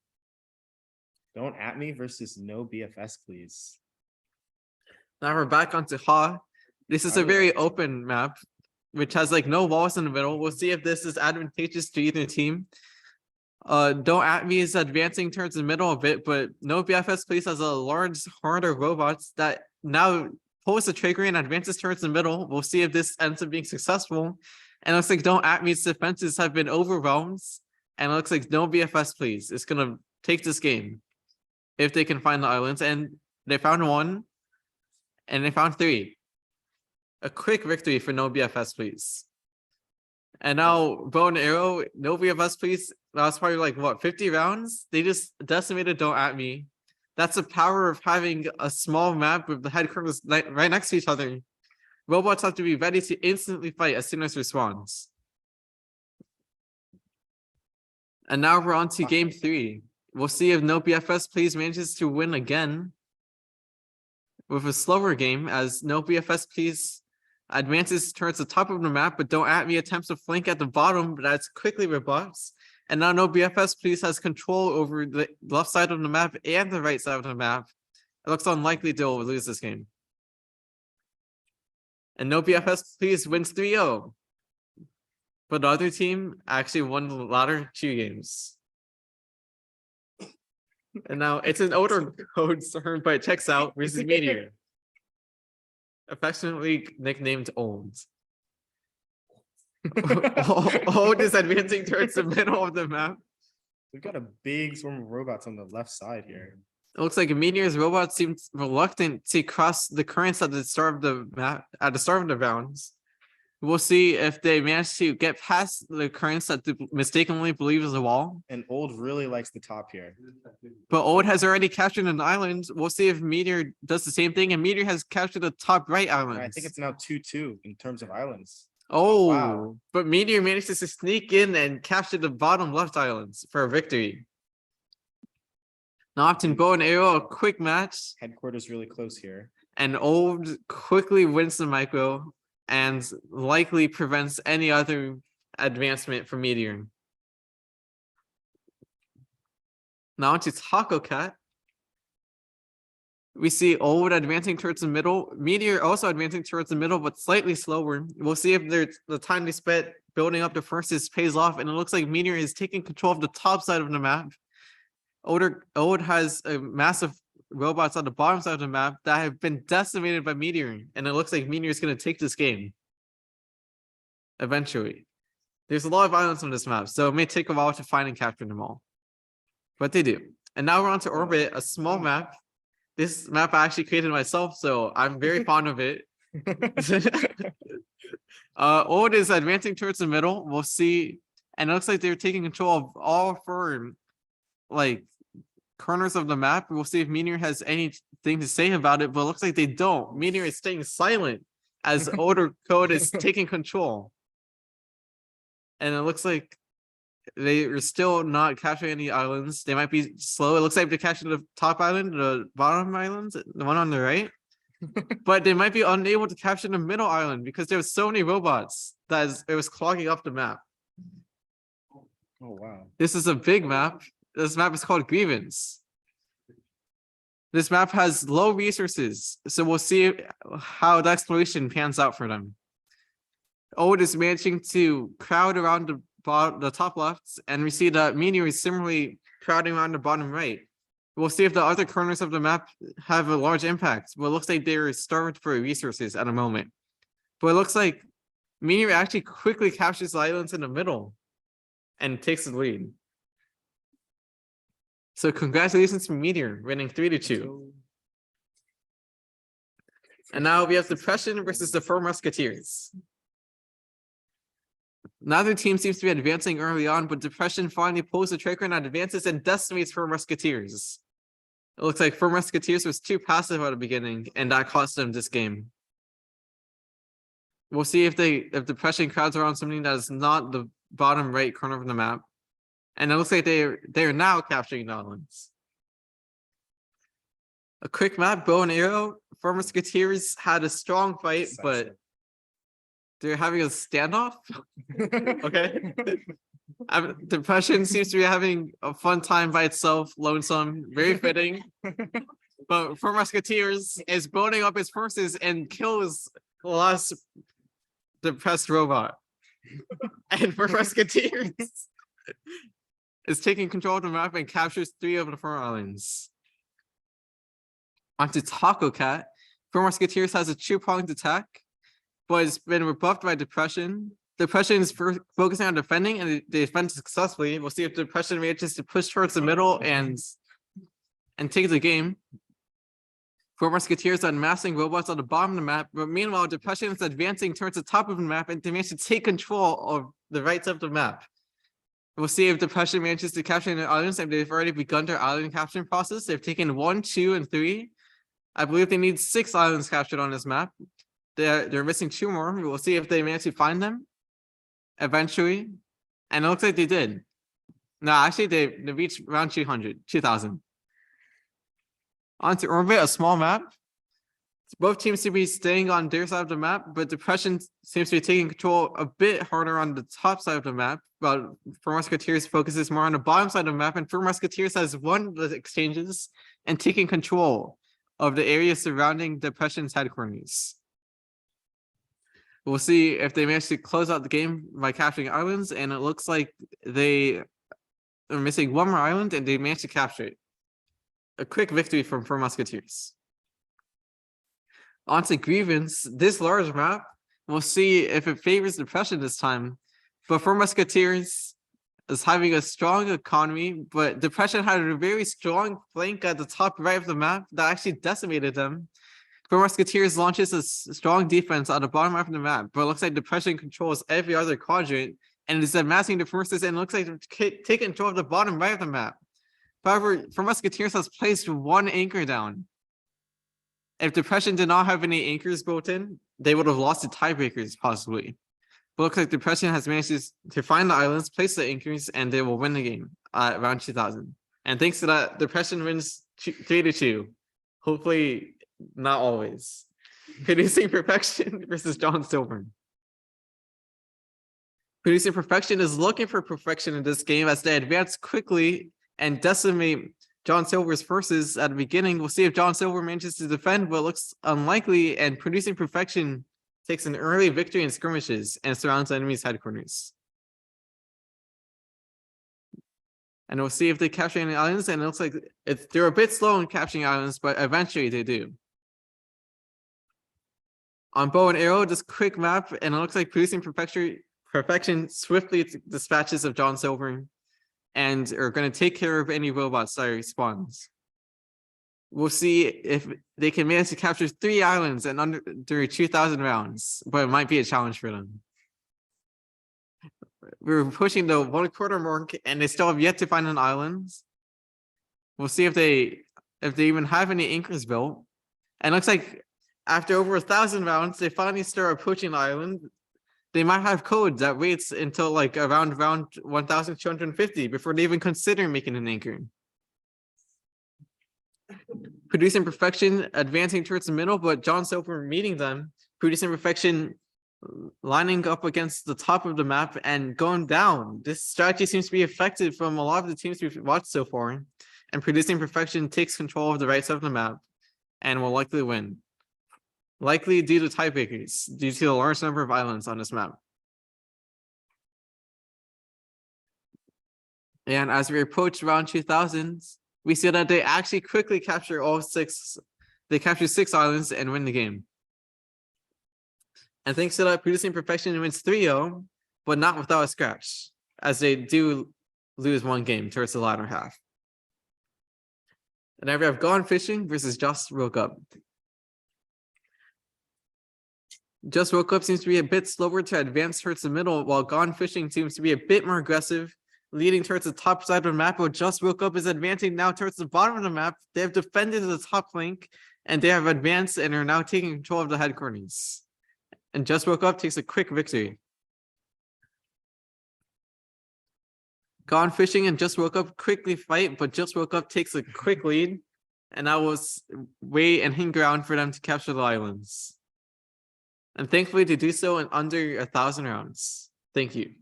Don't at me versus no BFS, please. Now we're back onto Ha. This is a very open map, which has like no walls in the middle. We'll see if this is advantageous to either team. Don't at me is advancing towards the middle a bit, but no BFS please has a large horde of robots that now pulls the trigger and advances towards the middle. We'll see if this ends up being successful. And it looks like Don't At Me's defenses have been overwhelmed. And it looks like no BFS please is gonna take this game if they can find the islands. And they found one. And they found 3. A quick victory for no BFS please. And now bow and arrow, no BFS please. That was probably like what, 50 rounds? They just decimated Don't At Me. That's the power of having a small map with the headquarters right next to each other. Robots have to be ready to instantly fight as soon as responds. And now we're on to game 3. We'll see if no BFS please manages to win again with a slower game as no BFS please advances towards the top of the map, but Don't At Me attempts to flank at the bottom, but that's quickly rebuffed. And now no BFS please has control over the left side of the map and the right side of the map. It looks unlikely they'll lose this game. And no BFS please wins 3-0. But the other team actually won the latter 2 games. And now it's an Orers code served by Checks Out versus Meteor. Affectionately nicknamed Old. Old is advancing towards the middle of the map. We've got a big swarm of robots on the left side here. It looks like Meteor's robot seems reluctant to cross the currents at the start of the map, at the start of the rounds. We'll see if they manage to get past the currents that they mistakenly believe is a wall. And Old really likes the top here. But Old has already captured an island. We'll see if Meteor does the same thing, and Meteor has captured the top right island. I think it's now 2-2 in terms of islands. Oh, Wow. But Meteor manages to sneak in and capture the bottom left islands for a victory. Now often bow and arrow, a quick match, Headquarters really close here. and Old quickly wins the micro and likely prevents any other advancement from Meteor. Now onto Taco Cat. We see Old advancing towards the middle. Meteor also advancing towards the middle, but slightly slower. We'll see if there's the time they spent building up the forces pays off. And it looks like Meteor is taking control of the top side of the map. Old has a massive robots on the bottom side of the map that have been decimated by Meteor. And it looks like Meteor is going to take this game. Eventually. There's a lot of islands on this map, so it may take a while to find and capture them all. But they do. And now we're on to Orbit, a small map. This map I actually created myself, so I'm very fond of it. Old is advancing towards the middle. We'll see. And it looks like they're taking control of all four like corners of the map. We'll see if Meteor has anything to say about it, but it looks like they don't. Meteor is staying silent as Order Code is taking control. And it looks like they are still not capturing any islands. They might be slow. It looks like they're capturing the top island, the bottom islands, the one on the right. But they might be unable to capture the middle island because there were so many robots that it was clogging up the map. Oh, wow. This is a big map. This map is called Grievance. This map has low resources, so we'll see how the exploration pans out for them. Old is managing to crowd around the top left, and we see that Meteor is similarly crowding around the bottom right. We'll see if the other corners of the map have a large impact, but it looks like they're starved for resources at the moment. But it looks like Meteor actually quickly captures the islands in the middle and takes the lead. So congratulations to Meteor, winning 3-2. And now we have Depression versus the Four Musketeers. Neither team seems to be advancing early on, but Depression finally pulls the trigger and advances and decimates Four Musketeers. It looks like Four Musketeers was too passive at the beginning, and that cost them this game. We'll see if Depression crowds around something that is not the bottom right corner of the map. And it looks like they're now capturing the islands. A quick map, bow and arrow. Four Musketeers had a strong fight, but they're having a standoff. Okay. Depression seems to be having a fun time by itself, lonesome, very fitting. But Four Musketeers is building up his forces and kills the last depressed robot. And Four Musketeers is taking control of the map and captures 3 of the 4 islands. Onto Taco Cat. Four Musketeers has a 2-pronged attack, but it's been rebuffed by Depression. Depression is focusing on defending, and they defend successfully. We'll see if Depression manages to push towards the middle and take the game. Four Musketeers are amassing robots on the bottom of the map, but meanwhile, Depression is advancing towards the top of the map and they manage to take control of the right side of the map. We'll see if Depression manages to capture the islands, and they've already begun their island capturing process. They've taken 1, 2, and 3. I believe they need 6 islands captured on this map. They're missing 2 more. We'll see if they manage to find them eventually. And it looks like they did. No, actually they reached around 2,000. On to Orbit, a small map. Both teams seem to be staying on their side of the map, but Depression seems to be taking control a bit harder on the top side of the map. But Four Musketeers focuses more on the bottom side of the map, and Four Musketeers has won the exchanges and taking control of the area surrounding Depression's headquarters. We'll see if they manage to close out the game by capturing islands, and it looks like they are missing 1 more island, and they managed to capture it. A quick victory from Four Musketeers. On to Grievance. This large map, we'll see if it favors Depression this time. But Four Musketeers is having a strong economy, but Depression had a very strong flank at the top right of the map that actually decimated them. Four Musketeers launches a strong defense on the bottom half of the map, but it looks like Depression controls every other quadrant and is amassing the forces, and it looks like they're taking control of the bottom right of the map. However, Four Musketeers has placed 1 anchor down. If Depression did not have any anchors built in, they would have lost the tiebreakers possibly. But it looks like Depression has managed to find the islands, place the anchors, and they will win the game around 2,000. And thanks to that, Depression wins 3-2. Hopefully, not always. Producing Perfection versus John Silver. Producing Perfection is looking for perfection in this game as they advance quickly and decimate John Silver's forces at the beginning. We'll see if John Silver manages to defend, but looks unlikely, and Producing Perfection takes an early victory in skirmishes and surrounds the enemy's headquarters. And we'll see if they capture any islands, and it looks like they're a bit slow in capturing islands, but eventually they do. On bow and arrow, just quick map, and it looks like Producing Perfection swiftly dispatches of John Silver and are going to take care of any robots that respawns. We'll see if they can manage to capture 3 islands and under 2,000 rounds, but it might be a challenge for them. We're pushing the 1/4 mark, and they still have yet to find an island. We'll see if they even have any anchors built. And it looks like after over 1,000 rounds, they finally start approaching the island. They might have code that waits until like around 1,250 before they even consider making an anchor. Producing Perfection advancing towards the middle, but John Silver meeting them. Producing Perfection lining up against the top of the map and going down. This strategy seems to be effective from a lot of the teams we've watched so far. And Producing Perfection takes control of the right side of the map and will likely win. Likely due to tiebreakers, due to the large number of islands on this map. And as we approach round 2000, we see that they actually quickly capture all 6. They capture 6 islands and win the game. And thanks to that, Producing Perfection wins 3-0, but not without a scratch, as they do lose 1 game towards the latter half. And now we have Gone Fishing versus Just Woke Up. Just Woke Up seems to be a bit slower to advance towards the middle, while Gone Fishing seems to be a bit more aggressive, leading towards the top side of the map, while Just Woke Up is advancing now towards the bottom of the map. They have defended the top flank, and they have advanced and are now taking control of the headquarters. And Just Woke Up takes a quick victory. Gone Fishing and Just Woke Up quickly fight, but Just Woke Up takes a quick lead, and that was wait and hang ground for them to capture the islands. And thankfully to do so in under 1,000 rounds. Thank you.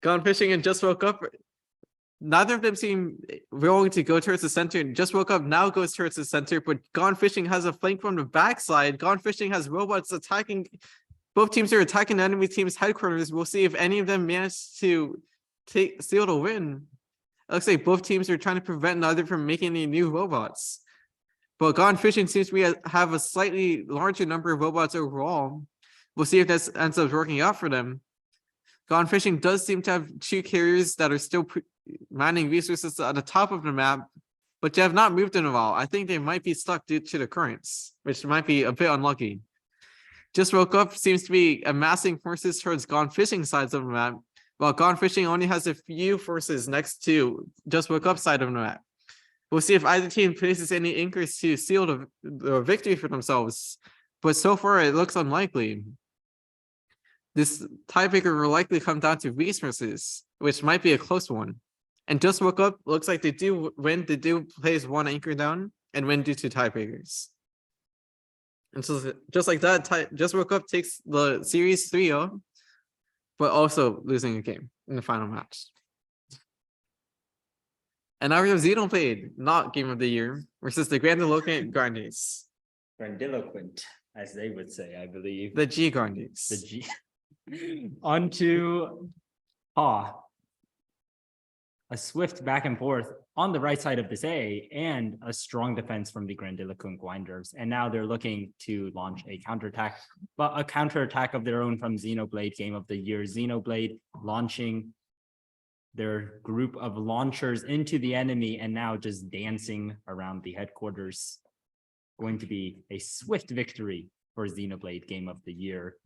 Gone Fishing and Just Woke Up. Neither of them seem willing to go towards the center. Just Woke Up now goes towards the center, but Gone Fishing has a flank from the backside. Gone Fishing has robots attacking. Both teams are attacking the enemy team's headquarters. We'll see if any of them manage to steal the win. It looks like both teams are trying to prevent the other from making any new robots. But Gone Fishing seems to have a slightly larger number of robots overall. We'll see if this ends up working out for them. Gone Fishing does seem to have 2 carriers that are still mining resources at the top of the map, but they have not moved in a while. I think they might be stuck due to the currents, which might be a bit unlucky. Just Woke Up seems to be amassing forces towards Gone Fishing sides of the map, while Gone Fishing only has a few forces next to Just Woke Up side of the map. We'll see if either team places any anchors to seal the victory for themselves, but so far it looks unlikely. This tiebreaker will likely come down to resources, which might be a close one. And Just Woke Up looks like they do win. They do place 1 anchor down and win due to tiebreakers. And so just like that, Just Woke Up takes the series 3-0, but also losing a game in the final match. And now we have Xenolade, not Game of the Year, versus the Grandiloquent Grandies. Grandiloquent, as they would say, I believe. The G Grandies. The G. On to a swift back and forth on the right side of this A, and a strong defense from the Grandiloquent Grinders. And now they're looking to launch a counterattack, but a counterattack of their own from Xenoblade Game of the Year. Xenoblade launching their group of launchers into the enemy and now just dancing around the headquarters. Going to be a swift victory for Xenoblade Game of the Year.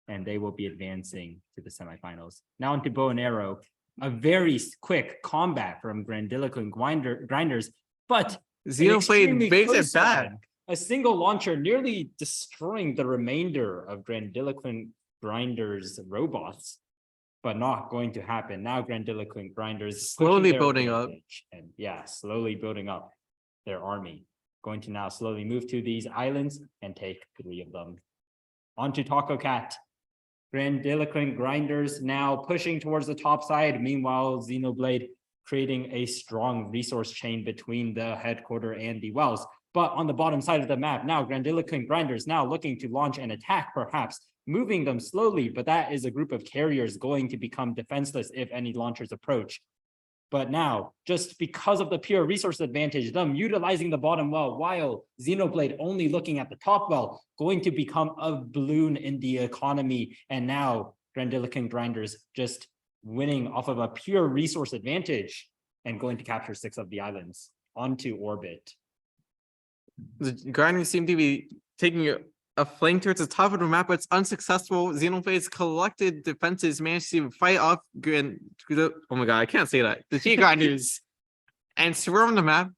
And they will be advancing to the semifinals. Now into bow and arrow. A very quick combat from Grandiloquent Grinders, but Xenoblade makes it bad. one. A single launcher nearly destroying the remainder of Grandiloquent Grinders robots, but not going to happen. Now Grandiloquent Grinders slowly building up. And yeah, slowly building up their army. Going to now slowly move to these islands and take 3 of them. On to Taco Cat. Grandiloquent Grinders now pushing towards the top side. Meanwhile, Xenoblade creating a strong resource chain between the headquarter and the wells. But on the bottom side of the map, now Grandiloquent Grinders now looking to launch an attack, perhaps moving them slowly, but that is a group of carriers going to become defenseless if any launchers approach. But now, just because of the pure resource advantage, them utilizing the bottom well, while Xenoblade only looking at the top well, going to become a balloon in the economy. And now Grandiloquent Grinders just winning off of a pure resource advantage and going to capture 6 of the islands onto orbit. The grinders seem to be taking a flank towards the top of the map, but it's unsuccessful. Xenoblade's collected defenses managed to fight off oh my god, I can't say that. The T grinders and swarm the map,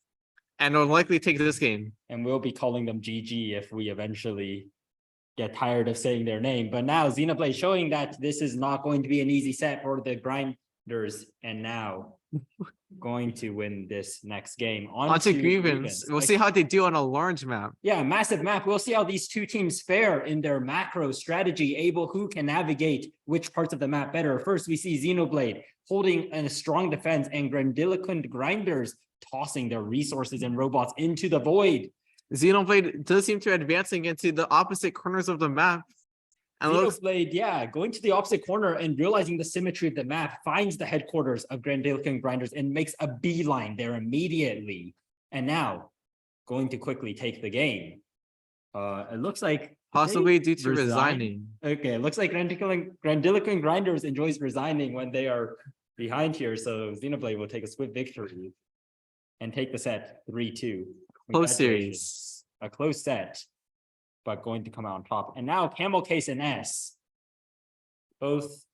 and will likely take this game. And we'll be calling them GG if we eventually get tired of saying their name. But now Xenoblade showing that this is not going to be an easy set for the grinders, and now going to win this next game. Onto Grievance. We'll see how they do on a large map. Yeah, massive map. We'll see how these two teams fare in their macro strategy, who can navigate which parts of the map better. First, we see Xenoblade holding a strong defense and Grandiloquent Grinders tossing their resources and robots into the void. Xenoblade does seem to be advancing into the opposite corners of the map. And Xenoblade, yeah, going to the opposite corner and realizing the symmetry of the map, finds the headquarters of Grandiloquent Grinders and makes a beeline there immediately. And now going to quickly take the game. It looks like possibly due to resigning. Okay, it looks like Grandiloquent Grinders enjoys resigning when they are behind here. So Xenoblade will take a swift victory and take the set 3-2. Close series. A close set, but going to come out on top. And now Camel, Case, and S, both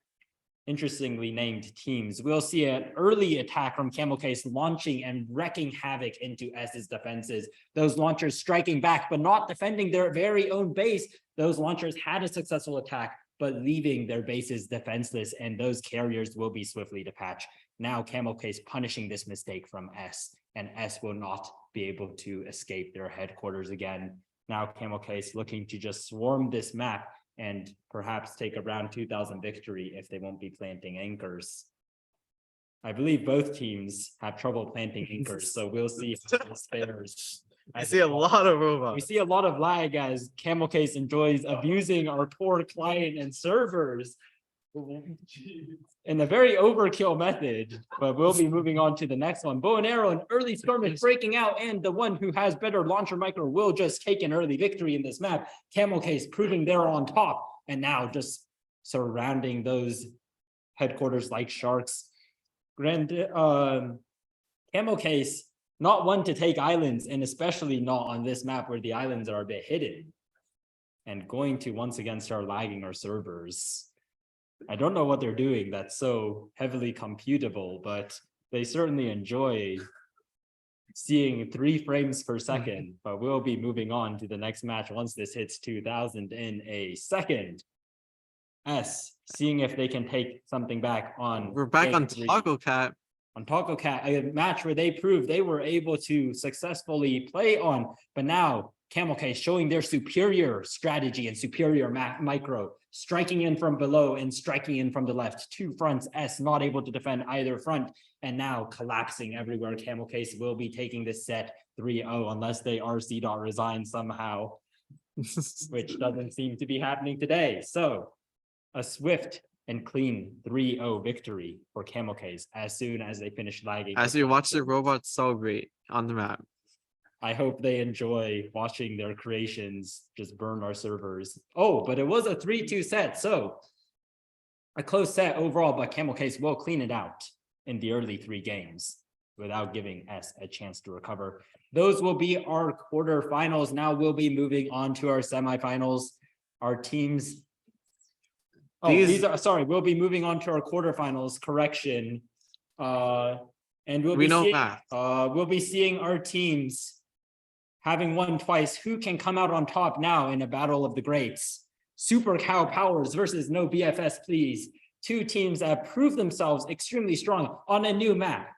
interestingly named teams. We'll see an early attack from Camel Case launching and wrecking havoc into S's defenses. Those launchers striking back, but not defending their very own base. Those launchers had a successful attack, but leaving their bases defenseless, and those carriers will be swiftly dispatched. Now Camel Case punishing this mistake from S, and S will not be able to escape their headquarters again. Now Camel Case looking to just swarm this map and perhaps take a round 2000 victory if they won't be planting anchors. I believe both teams have trouble planting anchors, so we'll see how this fares. I see a lot of robots. We see a lot of lag as Camel Case enjoys abusing our poor client and servers in a very overkill method, but we'll be moving on to the next one. Bow and arrow, an early skirmish breaking out, and the one who has better launcher micro will just take an early victory in this map. Camel Case proving they're on top, and now just surrounding those headquarters like sharks. Camel Case, not one to take islands, and especially not on this map where the islands are a bit hidden, and going to once again start lagging our servers. I don't know what they're doing that's so heavily computable, but they certainly enjoy seeing 3 frames per second. But we'll be moving on to the next match once this hits 2000 in a second. S, seeing if they can take something back on. We're back on Taco Cat. On Taco Cat, a match where they proved they were able to successfully play on, but now Camel Case showing their superior strategy and superior micro, striking in from below and striking in from the left. 2 fronts, S not able to defend either front, and now collapsing everywhere. Camel Case will be taking this set 3-0 unless they RC.resign somehow, which doesn't seem to be happening today. So a swift and clean 3-0 victory for Camel Case as soon as they finish lagging. As we watch the robots celebrate on the map. I hope they enjoy watching their creations just burn our servers. Oh, but it was a 3-2 set, so a close set overall, but Camel Case will clean it out in the early 3 games without giving S a chance to recover. Those will be our quarterfinals. Now we'll be moving on to our semifinals. Our teams. We'll be moving on to our quarterfinals, correction. And we'll be seeing our teams having won twice, who can come out on top now in a battle of the greats. Super Cow Powers versus No BFS Please. 2 teams that prove themselves extremely strong on a new map.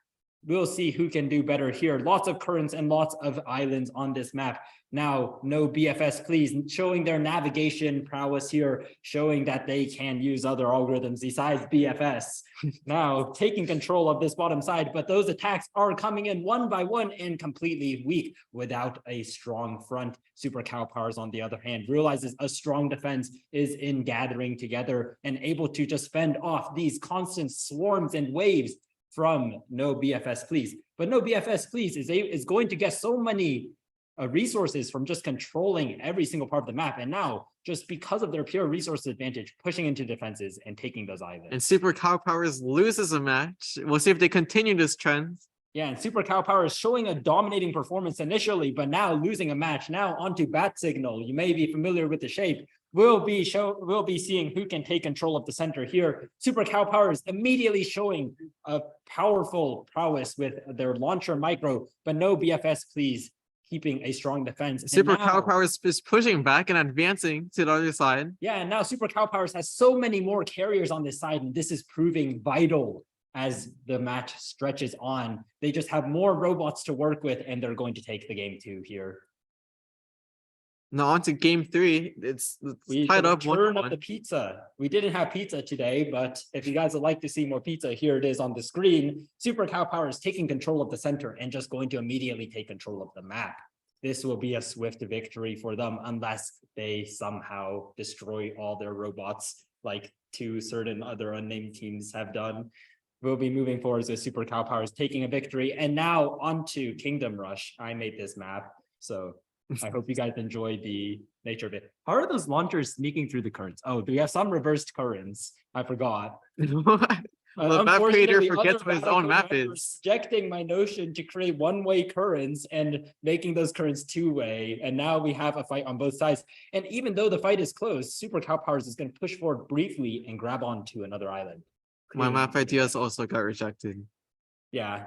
we'll see who can do better here. Lots of currents and lots of islands on this map. Now, no BFS, please, showing their navigation prowess here, showing that they can use other algorithms besides BFS. Now, taking control of this bottom side, but those attacks are coming in one by one and completely weak without a strong front. Super Cow Powers, on the other hand, realizes a strong defense is in gathering together and able to just fend off these constant swarms and waves from no BFS, please. But no BFS, please, is going to get so many resources from just controlling every single part of the map, and now just because of their pure resource advantage, pushing into defenses and taking those islands. And Super Cow Powers loses a match. We'll see if they continue this trend. Yeah, and Super Cow Power is showing a dominating performance initially, but now losing a match. Now onto Bat Signal. You may be familiar with the shape. We'll be seeing who can take control of the center here. Super Cow Power is immediately showing a powerful prowess with their launcher micro, but no BFS, please, keeping a strong defense. Super Cow Powers is pushing back and advancing to the other side. Yeah, and now Super Cow Powers has so many more carriers on this side, and this is proving vital as the match stretches on. They just have more robots to work with, and they're going to take the game 2 here. Now on to game 3. It's tied up 1-1. Of the pizza. We didn't have pizza today, but if you guys would like to see more pizza, here it is on the screen. Super Cow Power is taking control of the center and just going to immediately take control of the map. This will be a swift victory for them unless they somehow destroy all their robots like 2 certain other unnamed teams have done. We'll be moving forward with Super Cow Powers taking a victory. And now onto Kingdom Rush. I made this map, so I hope you guys enjoyed the nature of it. How are those launchers sneaking through the currents? Oh, do we have some reversed currents? I forgot. The map creator Unfortunately, forgets other what his own Battlecode map members is. Rejecting my notion to create one-way currents and making those currents two-way. And now we have a fight on both sides. And even though the fight is close, Super Cow Powers is going to push forward briefly and grab onto another island. My map ideas also got rejected. Yeah,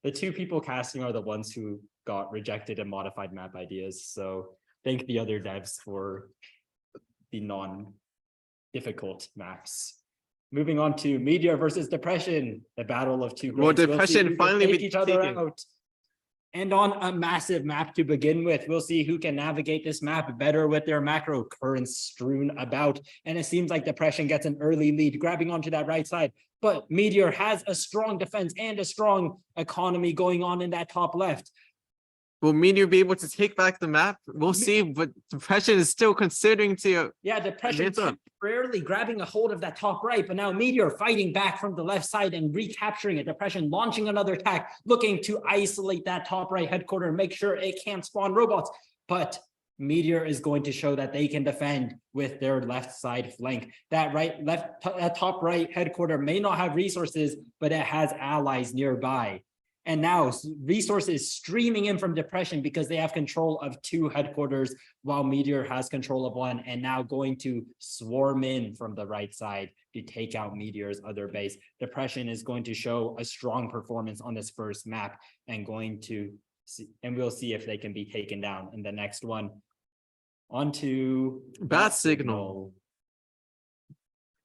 the 2 people casting are the ones who got rejected and modified map ideas. So thank the other devs for the non-difficult maps. Moving on to Meteor versus Depression, the battle of 2 Well, greats. We'll see Depression who can finally take be each other taken. out. And on a massive map to begin with, we'll see who can navigate this map better with their macro currents strewn about. And it seems like Depression gets an early lead, grabbing onto that right side. But Meteor has a strong defense and a strong economy going on in that top left. Will Meteor be able to take back the map? We'll see, but Depression is still considering to... Yeah, Depression Advance up. temporarily grabbing a hold of that top right, but now Meteor fighting back from the left side and recapturing it. Depression launching another attack, looking to isolate that top right headquarter and make sure it can't spawn robots. But Meteor is going to show that they can defend with their left side flank. That top right headquarter may not have resources, but it has allies nearby. And now resources streaming in from Depression because they have control of 2 headquarters while Meteor has control of 1, and now going to swarm in from the right side to take out Meteor's other base. Depression is going to show a strong performance on this first map and going to see, and we'll see if they can be taken down in the next one. On to Bat Signal.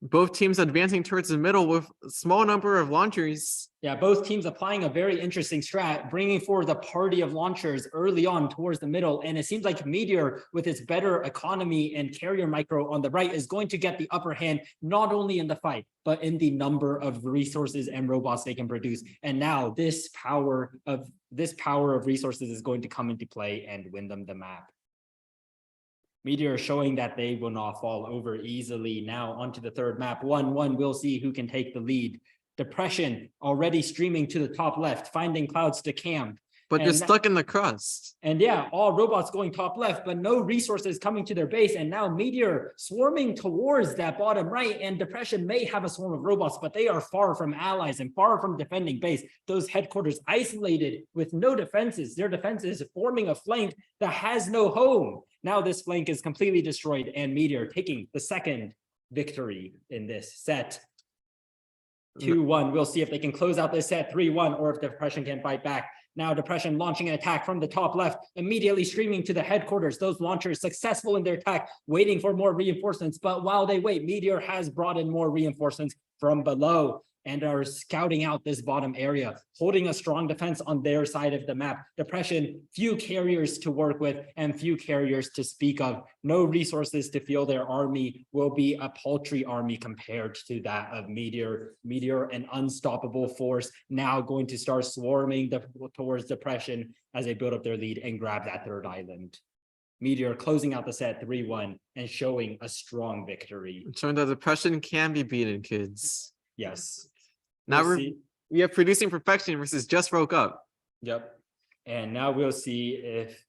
Both teams advancing towards the middle with a small number of launchers. Yeah, both teams applying a very interesting strat, bringing forward the party of launchers early on towards the middle. And it seems like Meteor, with its better economy and carrier micro on the right, is going to get the upper hand, not only in the fight, but in the number of resources and robots they can produce. And now this power of resources is going to come into play and win them the map. Meteor showing that they will not fall over easily. Now onto the third map, 1-1. We'll see who can take the lead. Depression already streaming to the top left, finding clouds to camp. But you're stuck in the crust. And yeah, all robots going top left, but no resources coming to their base. And now Meteor swarming towards that bottom right. And Depression may have a swarm of robots, but they are far from allies and far from defending base. Those headquarters isolated with no defenses. Their defenses forming a flank that has no home. Now this flank is completely destroyed, and Meteor taking the second victory in this set. 2-1. We'll see if they can close out this set 3-1, or if Depression can fight back. Now Depression launching an attack from the top left, immediately streaming to the headquarters. Those launchers successful in their attack, waiting for more reinforcements. But while they wait, Meteor has brought in more reinforcements from below. and are scouting out this bottom area, holding a strong defense on their side of the map. Depression, few carriers to work with and few carriers to speak of. No resources to fuel their army, will be a paltry army compared to that of Meteor. Meteor, an unstoppable force, now going to start swarming towards Depression as they build up their lead and grab that third island. Meteor closing out the set 3-1 and showing a strong victory. Showing that Depression can be beaten, kids. Yes. Now We'll we're see. we have Producing Perfection versus Just Woke Up. Yep. And now we'll see if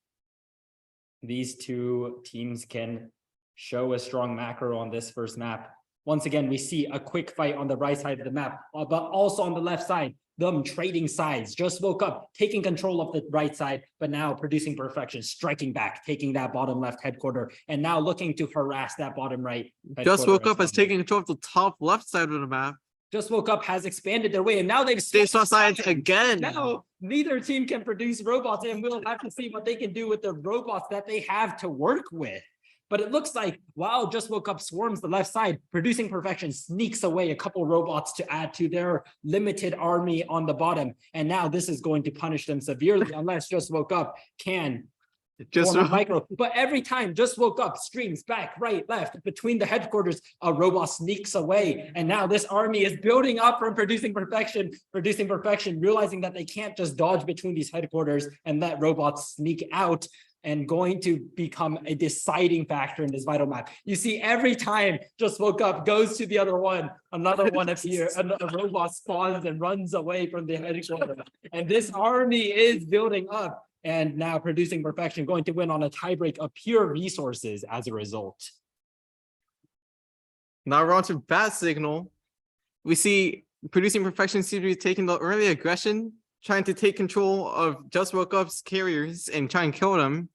these two teams can show a strong macro on this first map. Once again, we see a quick fight on the right side of the map, but also on the left side, them trading sides. Just Woke Up, taking control of the right side, but now Producing Perfection, striking back, taking that bottom left headquarter, and now looking to harass that bottom right. Just Woke Up as is taking control of the top left side of the map. Just Woke Up has expanded their way, and now they've They saw sides again. Now neither team can produce robots, and we'll have to see what they can do with the robots that they have to work with. But it looks like while Just Woke Up swarms the left side, Producing Perfection sneaks away a couple robots to add to their limited army on the bottom. And now this is going to punish them severely unless Just Woke Up can Just form a micro. But every time Just Woke Up streams back, right, left, between the headquarters, a robot sneaks away. And now this army is building up from Producing Perfection, realizing that they can't just dodge between these headquarters and let robots sneak out, and going to become a deciding factor in this vital map. You see, every time Just Woke Up goes to the other one, another one appears, a robot spawns and runs away from the headquarters. And this army is building up, and now Producing Perfection going to win on a tiebreak of pure resources as a result. Now we're on to Bat Signal. We see Producing Perfection seems to be taking the early aggression, trying to take control of Just Woke Up's carriers and try and kill them.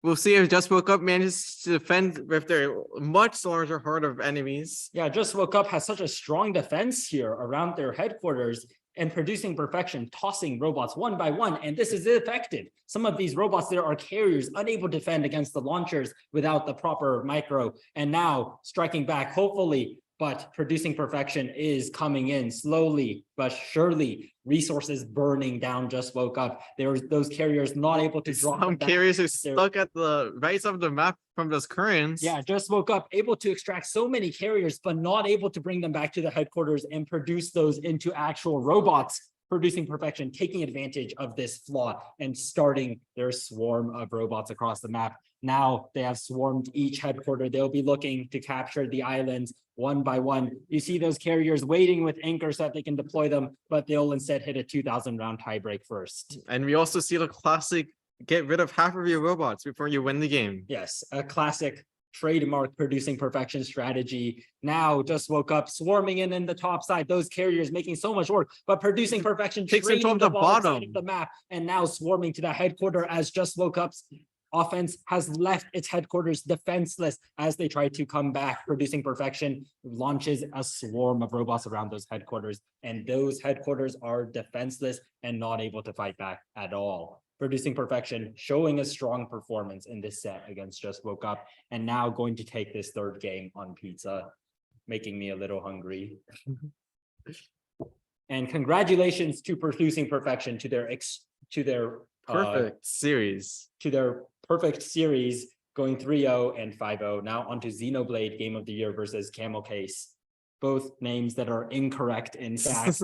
We'll see if Just Woke Up manages to defend with their much larger horde of enemies. Yeah, Just Woke Up has such a strong defense here around their headquarters, and Producing Perfection tossing robots one by one, and this is effective. Some of these robots there are carriers unable to defend against the launchers without the proper micro, and now striking back, hopefully, but Producing Perfection is coming in slowly but surely. Resources burning down Just Woke Up. There's those carriers not able to drop. Some carriers are stuck at the right side of the map from those currents. Yeah, Just Woke Up, able to extract so many carriers, but not able to bring them back to the headquarters and produce those into actual robots. Producing Perfection, taking advantage of this flaw and starting their swarm of robots across the map. Now they have swarmed each headquarter. They'll be looking to capture the islands one by one. You see those carriers waiting with anchors so that they can deploy them, but they'll instead hit a 2,000 round tiebreak first. And we also see the classic, get rid of half of your robots before you win the game. Yes, a classic trademark Producing Perfection strategy. Now Just Woke Up swarming in the top side, those carriers making so much work, but Producing Perfection takes control of the bottom of the map and now swarming to the headquarter as Just Woke Up's offense has left its headquarters defenseless as they try to come back. Producing Perfection launches a swarm of robots around those headquarters, and those headquarters are defenseless and not able to fight back at all. Producing Perfection showing a strong performance in this set against Just Woke Up, and now going to take this third game on pizza, making me a little hungry. And congratulations to Producing Perfection to their Perfect series. to their perfect series, going 3-0 and 5-0. Now onto Xenoblade Game of the Year versus Camel Case. Both names that are incorrect, in fact.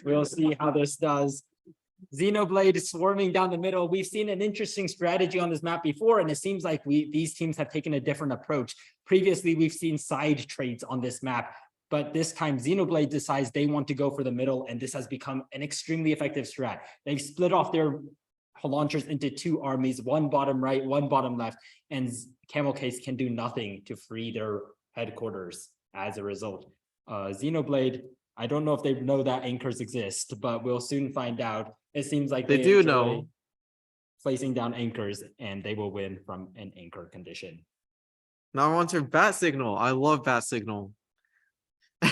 We'll see how this does. Xenoblade is swarming down the middle. We've seen an interesting strategy on this map before, and it seems like these teams have taken a different approach. Previously, we've seen side trades on this map, but this time Xenoblade decides they want to go for the middle, and this has become an extremely effective strat. They've split off their launchers into two armies, one bottom right, one bottom left, and Camel Case can do nothing to free their headquarters as a result. Xenoblade, I don't know if they know that anchors exist, but we'll soon find out. It seems like They do enjoy know. placing down anchors, and they will win from an anchor condition. Now we're on to Bat Signal. I love Bat Signal.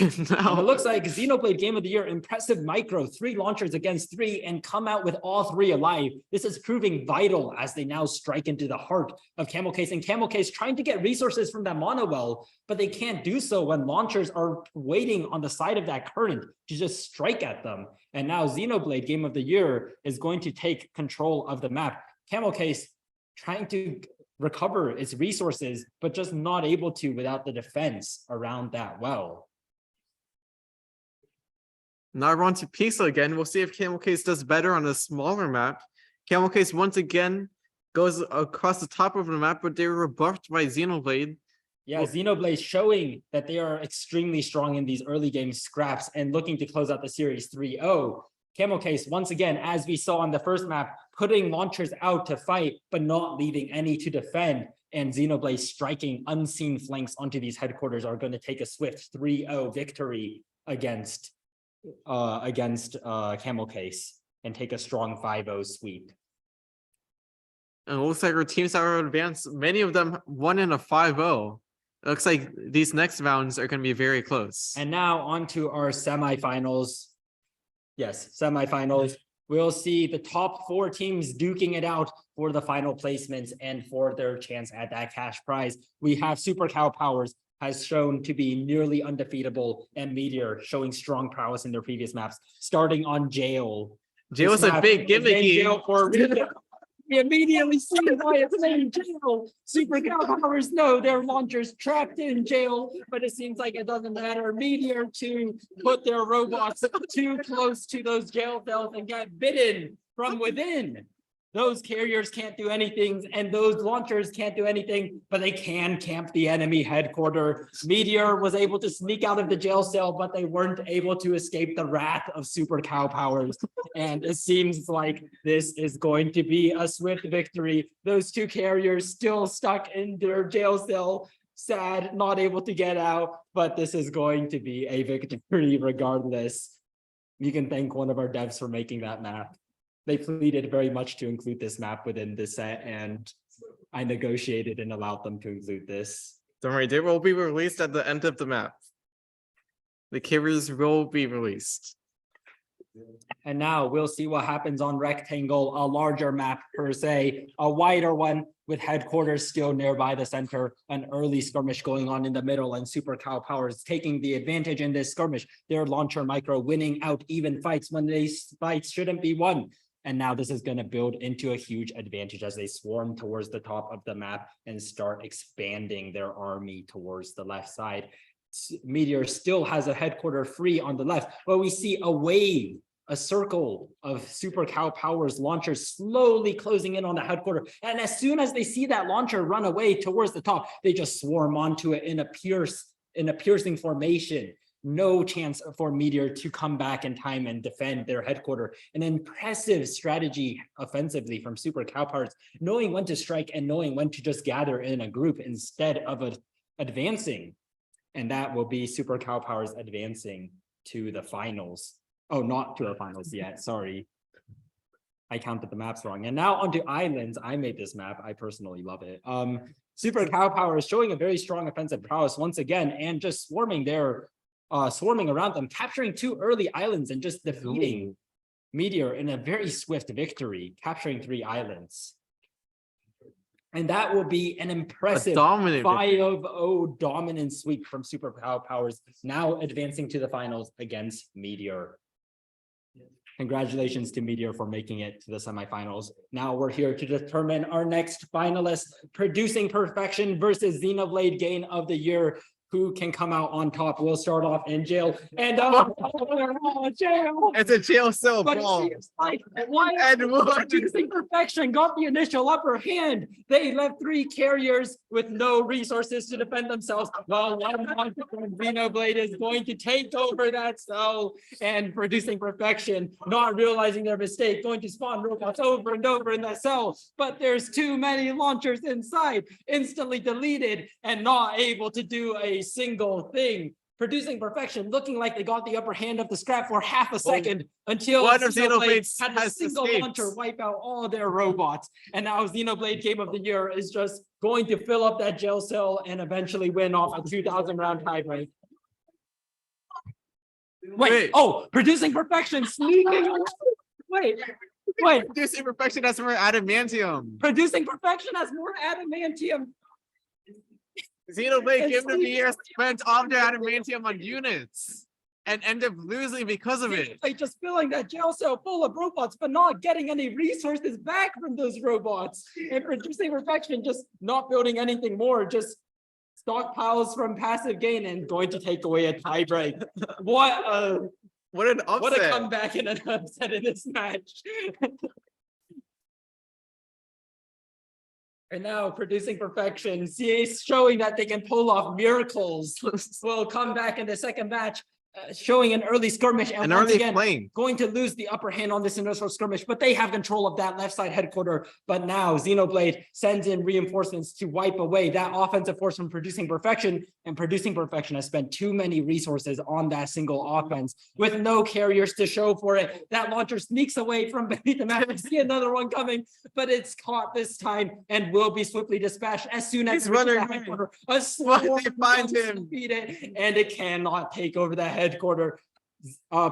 And And now it looks like Xenoblade Game of the Year, impressive micro, 3 launchers against 3 and come out with all 3 alive. This is proving vital as they now strike into the heart of Camel Case, and Camel Case trying to get resources from that mono well, but they can't do so when launchers are waiting on the side of that current to just strike at them. And now Xenoblade Game of the Year is going to take control of the map. Camel Case trying to recover its resources, but just not able to without the defense around that well. now we're on to Pisa again. We'll see if Camel Case does better on a smaller map. Camel Case once again goes across the top of the map, but they were rebuffed by Xenoblade. Yeah, Xenoblade showing that they are extremely strong in these early game scraps and looking to close out the series 3-0. Camel Case, once again, as we saw on the first map, putting launchers out to fight, but not leaving any to defend. And Xenoblade striking unseen flanks onto these headquarters are going to take a swift 3-0 victory against Camel Case and take a strong 5-0 sweep. And it looks like our teams that are advanced, many of them won in a 5-0. It looks like these next rounds are going to be very close. And now on to our semifinals. Yes, semifinals. We'll see the top 4 teams duking it out for the final placements and for their chance at that cash prize. We have Super Cow Powers has shown to be nearly undefeatable, and Meteor showing strong prowess in their previous maps, starting on Jail. Jail's a big gimmicky. Jail for we immediately see why it's named Jail. Super Cow Powers know their launchers trapped in jail, but it seems like it doesn't matter. Meteor to put their robots too close to those jail cells and get bitten from within. Those carriers can't do anything, and those launchers can't do anything, but they can camp the enemy headquarters. Meteor was able to sneak out of the jail cell, but they weren't able to escape the wrath of Super Cow Powers. And it seems like this is going to be a swift victory. Those 2 carriers still stuck in their jail cell, sad, not able to get out, but this is going to be a victory regardless. You can thank one of our devs for making that map. They pleaded very much to include this map within the set, and I negotiated and allowed them to include this. Don't worry, they will be released at the end of the map. The carriers will be released. And now we'll see what happens on Rectangle, a larger map per se, a wider one with headquarters still nearby the center, an early skirmish going on in the middle, and Super Cow Powers taking the advantage in this skirmish. Their launcher micro winning out even fights when these fights shouldn't be won. And now this is going to build into a huge advantage as they swarm towards the top of the map and start expanding their army towards the left side. Meteor still has a headquarter free on the left, but we see a wave, a circle of Super Cow Powers launchers slowly closing in on the headquarter. And as soon as they see that launcher run away towards the top, they just swarm onto it in a piercing formation. No chance for Meteor to come back in time and defend their headquarter. An impressive strategy offensively from Super Cow Powers, knowing when to strike and knowing when to just gather in a group instead of advancing. And that will be Super Cow Powers advancing to the finals. Oh, not to the finals yet. Sorry. I counted the maps wrong. And now onto islands. I made this map. I personally love it. Super Cow Powers showing a very strong offensive prowess once again, and just swarming around them, capturing 2 early islands and just defeating Meteor in a very swift victory, capturing 3 islands. And that will be an impressive 5-0 dominant sweep from Super Cow Powers, now advancing to the finals against Meteor. Congratulations to Meteor for making it to the semifinals. Now we're here to determine our next finalist, Producing Perfection versus Xenoblade Game of the Year. Who can come out on top? We'll start off in jail. And jail. It's a jail cell But brawl. it seems like Producing Perfection got the initial upper hand. They left 3 carriers with no resources to defend themselves. Well, one Xenoblade is going to take over that cell, and Producing Perfection, not realizing their mistake, going to spawn robots over and over in that cell. But there's too many launchers inside, instantly deleted and not able to do a single thing. Producing Perfection looking like they got the upper hand of the scrap for half a second until one of Xenoblade Xenoblade had a has single escaped. launcher wipe out all their robots. And now Xenoblade Game of the Year is just going to fill up that jail cell and eventually win off a 2,000 round tie break. Wait, oh, producing perfection, sneaking. Wait. Producing perfection has more adamantium. Producing perfection has more adamantium. Xenoblade And Game of the Steve- Year spent all their adamantium on units and end up losing because of it. Like just filling that jail cell full of robots, but not getting any resources back from those robots. And producing perfection, just not building anything more, just stockpiles from passive gain and going to take away a tiebreak. What a What an what a upset. comeback and an upset in this match. And now producing perfection, CA showing that they can pull off miracles. Will come back in the second match, showing an early skirmish and An once early again flame. going to lose the upper hand on this initial skirmish, but they have control of that left side headquarter. But now Xenoblade sends in reinforcements to wipe away that offensive force from producing perfection, and producing perfection has spent too many resources on that single offense with no carriers to show for it. That launcher sneaks away from beneath the map. I see another one coming, but it's caught this time and will be swiftly dispatched as soon as He's it reaches the running away. headquarter. Why A swarm they find comes to him? defeat it, and it cannot take over the headquarter.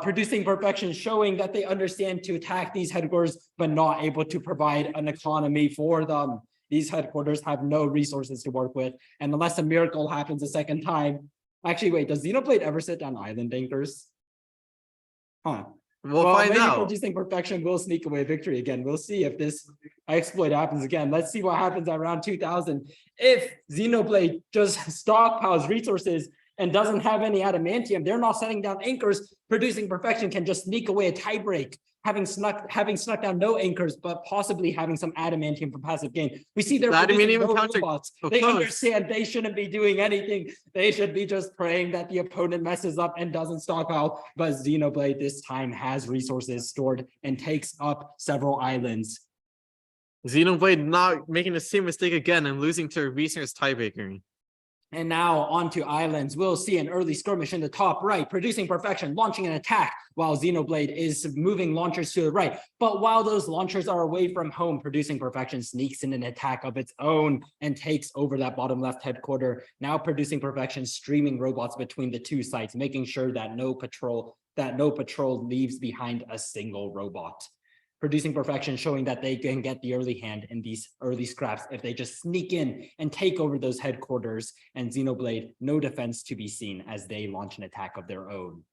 Producing perfection, showing that they understand to attack these headquarters, but not able to provide an economy for them. These headquarters have no resources to work with, and unless a miracle happens a second time. Actually, wait, does Xenoblade ever sit down island anchors? Huh. We'll Well, find maybe out. producing perfection will sneak away victory again. We'll see if this exploit happens again. Let's see what happens at round 2000. If Xenoblade just stockpiles resources and doesn't have any adamantium, they're not setting down anchors. Producing perfection can just sneak away a tiebreak, having snuck down no anchors, but possibly having some adamantium for passive gain. We see they're The producing adamantium no counter- robots. oh, They close. understand they shouldn't be doing anything. They should be just praying that the opponent messes up and doesn't stockpile. But Xenoblade this time has resources stored and takes up several islands. Xenoblade not making the same mistake again and losing to a resource tiebreaker. And now onto islands. We'll see an early skirmish in the top right, producing perfection, launching an attack while Xenoblade is moving launchers to the right. But while those launchers are away from home, producing perfection sneaks in an attack of its own and takes over that bottom left headquarter. Now producing perfection, streaming robots between the two sites, making sure that no patrol leaves behind a single robot. Producing perfection, showing that they can get the early hand in these early scraps if they just sneak in and take over those headquarters, and Xenoblade, no defense to be seen as they launch an attack of their own.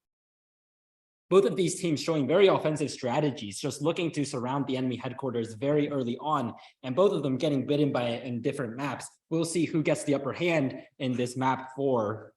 Both of these teams showing very offensive strategies, just looking to surround the enemy headquarters very early on, and both of them getting bitten by it in different maps. We'll see who gets the upper hand in this map 4.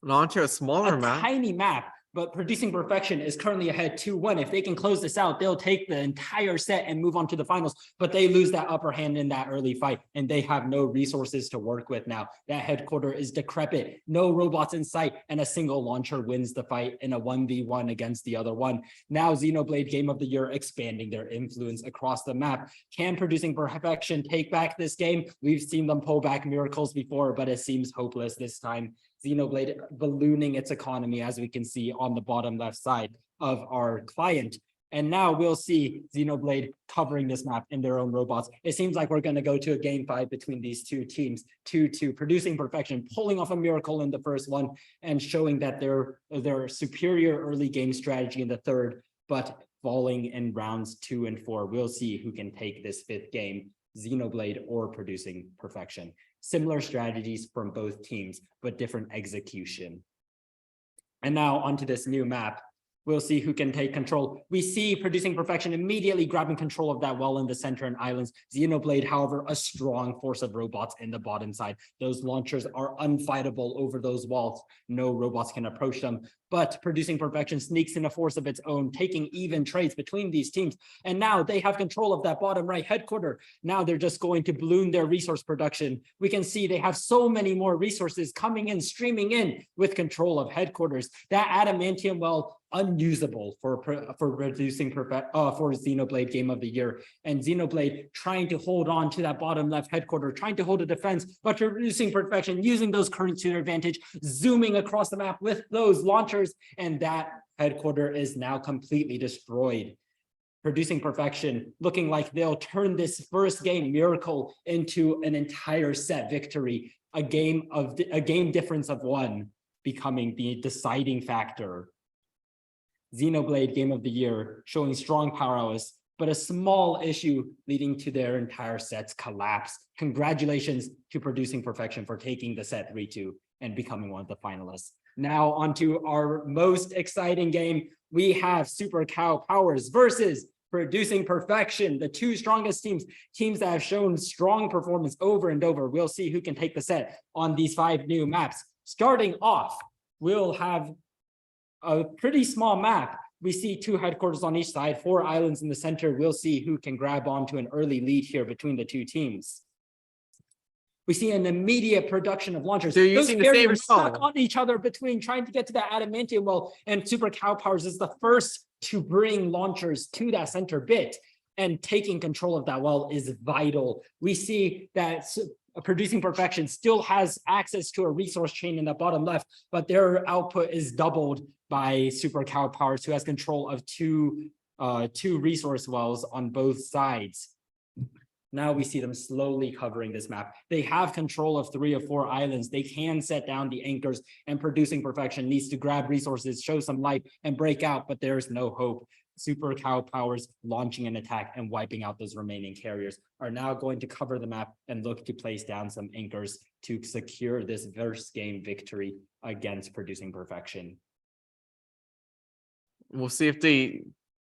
Launcher a smaller A map. tiny map, but producing perfection is currently ahead 2-1. If they can close this out, they'll take the entire set and move on to the finals, but they lose that upper hand in that early fight, and they have no resources to work with now. That headquarter is decrepit, no robots in sight, and a single launcher wins the fight in a 1v1 against the other one. Now Xenoblade Game of the Year expanding their influence across the map. Can producing perfection take back this game? We've seen them pull back miracles before, but it seems hopeless this time. Xenoblade ballooning its economy, as we can see on the bottom left side of our client. And now we'll see Xenoblade covering this map in their own robots. It seems like we're going to go to a game 5 between these two teams, 2-2, producing perfection, pulling off a miracle in the first one and showing that they're superior early game strategy in the third, but falling in rounds 2 and 4. We'll see who can take this 5th game, Xenoblade or producing perfection. Similar strategies from both teams, but different execution. And now onto this new map. We'll see who can take control. We see producing perfection immediately grabbing control of that well in the center and islands. Xenoblade, however, a strong force of robots in the bottom side. Those launchers are unfightable over those walls. No robots can approach them. But producing perfection sneaks in a force of its own, taking even trades between these teams. And now they have control of that bottom right headquarter. Now they're just going to balloon their resource production. We can see they have so many more resources coming in, streaming in with control of headquarters. That adamantium well, unusable for producing for Xenoblade Game of the Year, and Xenoblade trying to hold on to that bottom left headquarter, trying to hold a defense, but producing perfection, using those currents to their advantage, zooming across the map with those launchers, and that headquarter is now completely destroyed. Producing perfection, looking like they'll turn this first game miracle into an entire set victory, a game difference of 1. becoming the deciding factor. Xenoblade Game of the Year, showing strong prowess, but a small issue leading to their entire set's collapse. Congratulations to Producing Perfection for taking the set 3-2 and becoming one of the finalists. Now onto our most exciting game. We have Super Cow Powers versus Producing Perfection, the two strongest teams that have shown strong performance over and over. We'll see who can take the set on these 5 new maps. Starting off, we'll have a pretty small map. We see 2 headquarters on each side, 4 islands in the center. We'll see who can grab onto an early lead here between the 2 teams. We see an immediate production of launchers. They're using the same are stuck well. on each other between trying to get to that adamantium well, and Super Cow Powers is the first to bring launchers to that center bit, and taking control of that well is vital. We see that Producing Perfection still has access to a resource chain in the bottom left, but their output is doubled by Super Cow Powers, who has control of two resource wells on both sides. Now we see them slowly covering this map. They have control of 3 of 4 islands. They can set down the anchors, and Producing Perfection needs to grab resources, show some light, and break out, but there's no hope. Super Cow Powers launching an attack and wiping out those remaining carriers are now going to cover the map and look to place down some anchors to secure this first game victory against Producing Perfection. We'll see if they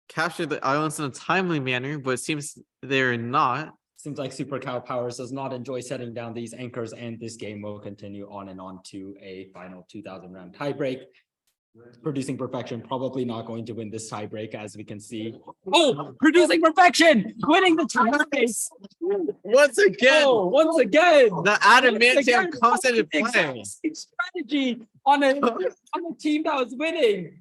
capture the islands in a timely manner, but it seems they're not. Seems like Super Cow Powers does not enjoy setting down these anchors, and this game will continue on and on to a final 2,000 round tiebreak. Producing Perfection probably not going to win this tiebreak, as we can see. Oh, Producing Perfection winning the tiebreak. Once again, Oh, once again, the adamantium comes into play. exact same strategy on a team that was winning.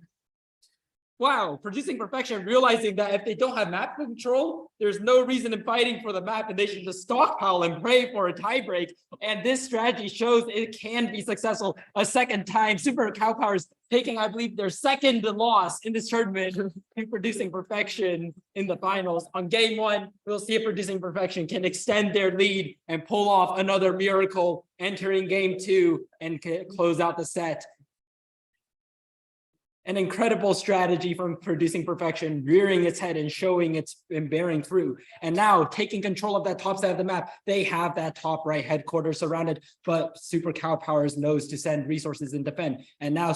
Wow, Producing Perfection realizing that if they don't have map control, there's no reason in fighting for the map, and they should just stockpile and pray for a tiebreak. And this strategy shows it can be successful a second time. Super Cow Powers taking, I believe, their second loss in this tournament in Producing Perfection in the finals. On game 1, we'll see if Producing Perfection can extend their lead and pull off another miracle, entering game 2 and close out the set. An incredible strategy from Producing Perfection, rearing its head and showing its and bearing through. And now taking control of that top side of the map, they have that top right headquarters surrounded, but Super Cow Powers knows to send resources and defend. And now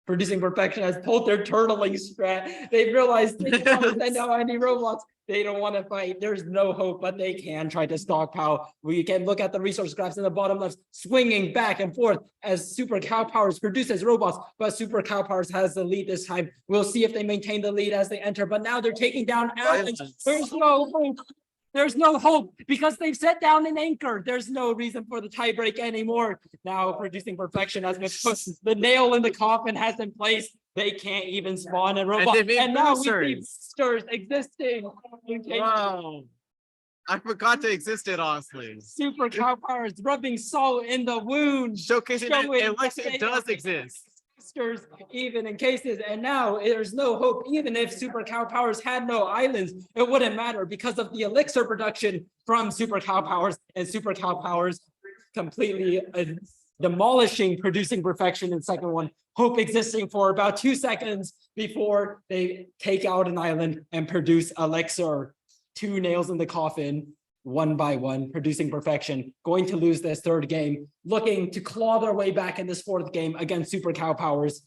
Producing Perfection has pulled their turtling strat. They've realized they don't send out any robots. They don't want to fight. There's no hope, but they can try to stockpile. We can look at the resource graphs in the bottom left, swinging back and forth as Super Cow Powers produces robots, but Super Cow Powers has the lead this time. We'll see if they maintain the lead as they enter, but now they're taking down islands. There's no hope. There's no hope because they've set down an anchor. There's no reason for the tiebreak anymore. Now Producing Perfection has been put, the nail in the coffin has been placed. They can't even spawn a robot. And now we boosters. see boosters existing. Wow. I forgot to exist it, honestly. Super Cow Powers rubbing salt in the wound. Showcasing that Showing it looks that it they does are exist. Boosters, even in cases, and now there's no hope. Even if Super Cow Powers had no islands, it wouldn't matter because of the elixir production from Super Cow Powers, and Super Cow Powers completely demolishing Producing Perfection in second one. Hope existing for about 2 seconds before they take out an island and produce elixir. 2 nails in the coffin, one by one. Producing Perfection going to lose this third game, looking to claw their way back in this fourth game against Super Cow Powers.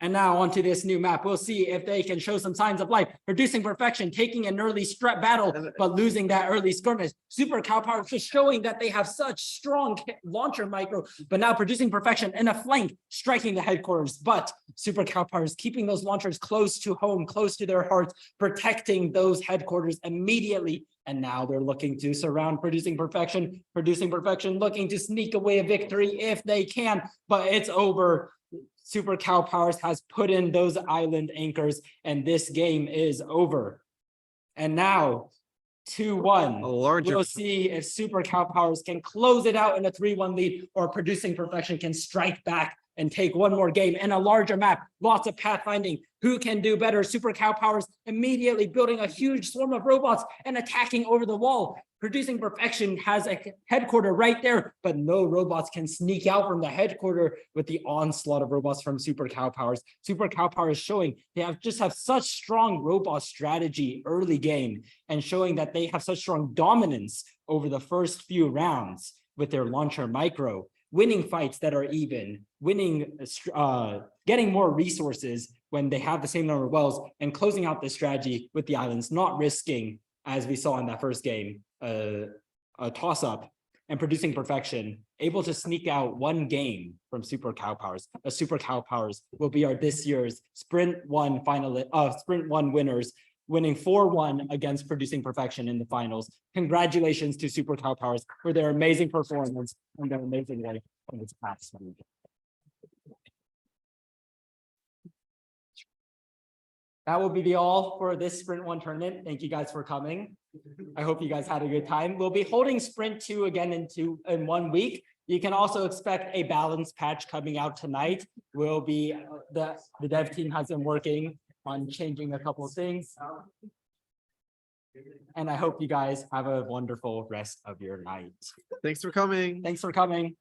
And now onto this new map. We'll see if they can show some signs of life. Producing Perfection taking an early battle, but losing that early skirmish. Super Cow Powers just showing that they have such strong launcher micro, but now Producing Perfection in a flank, striking the headquarters. But Super Cow Powers keeping those launchers close to home, close to their hearts, protecting those headquarters immediately. And now they're looking to surround Producing Perfection. Producing Perfection looking to sneak away a victory if they can, but it's over. Super Cow Powers has put in those island anchors, and this game is over. And now 2-1. We'll see if Super Cow Powers can close it out in a 3-1 lead, or Producing Perfection can strike back and take one more game and a larger map, lots of pathfinding. Who can do better? Super Cow Powers immediately building a huge swarm of robots and attacking over the wall. Producing Perfection has a headquarter right there, but no robots can sneak out from the headquarter with the onslaught of robots from Super Cow Powers. Super Cow Powers showing they have such strong robot strategy early game and showing that they have such strong dominance over the first few rounds with their launcher micro, winning fights that are even, getting more resources when they have the same number of wells, and closing out the strategy with the islands, not risking, as we saw in that first game, a toss-up, and producing Perfection, able to sneak out one game from Super Cow Powers. The Super Cow Powers will be our this year's Sprint 1 winners, winning 4-1 against Producing Perfection in the finals. Congratulations to Super Cow Powers for their amazing performance and their amazing way in this past week. That will be all for this Sprint 1 tournament. Thank you guys for coming. I hope you guys had a good time. We'll be holding Sprint 2 again in 1 week. You can also expect a balance patch coming out tonight. We'll be the dev team has been working on changing a couple of things. And I hope you guys have a wonderful rest of your night. Thanks for coming. Thanks for coming.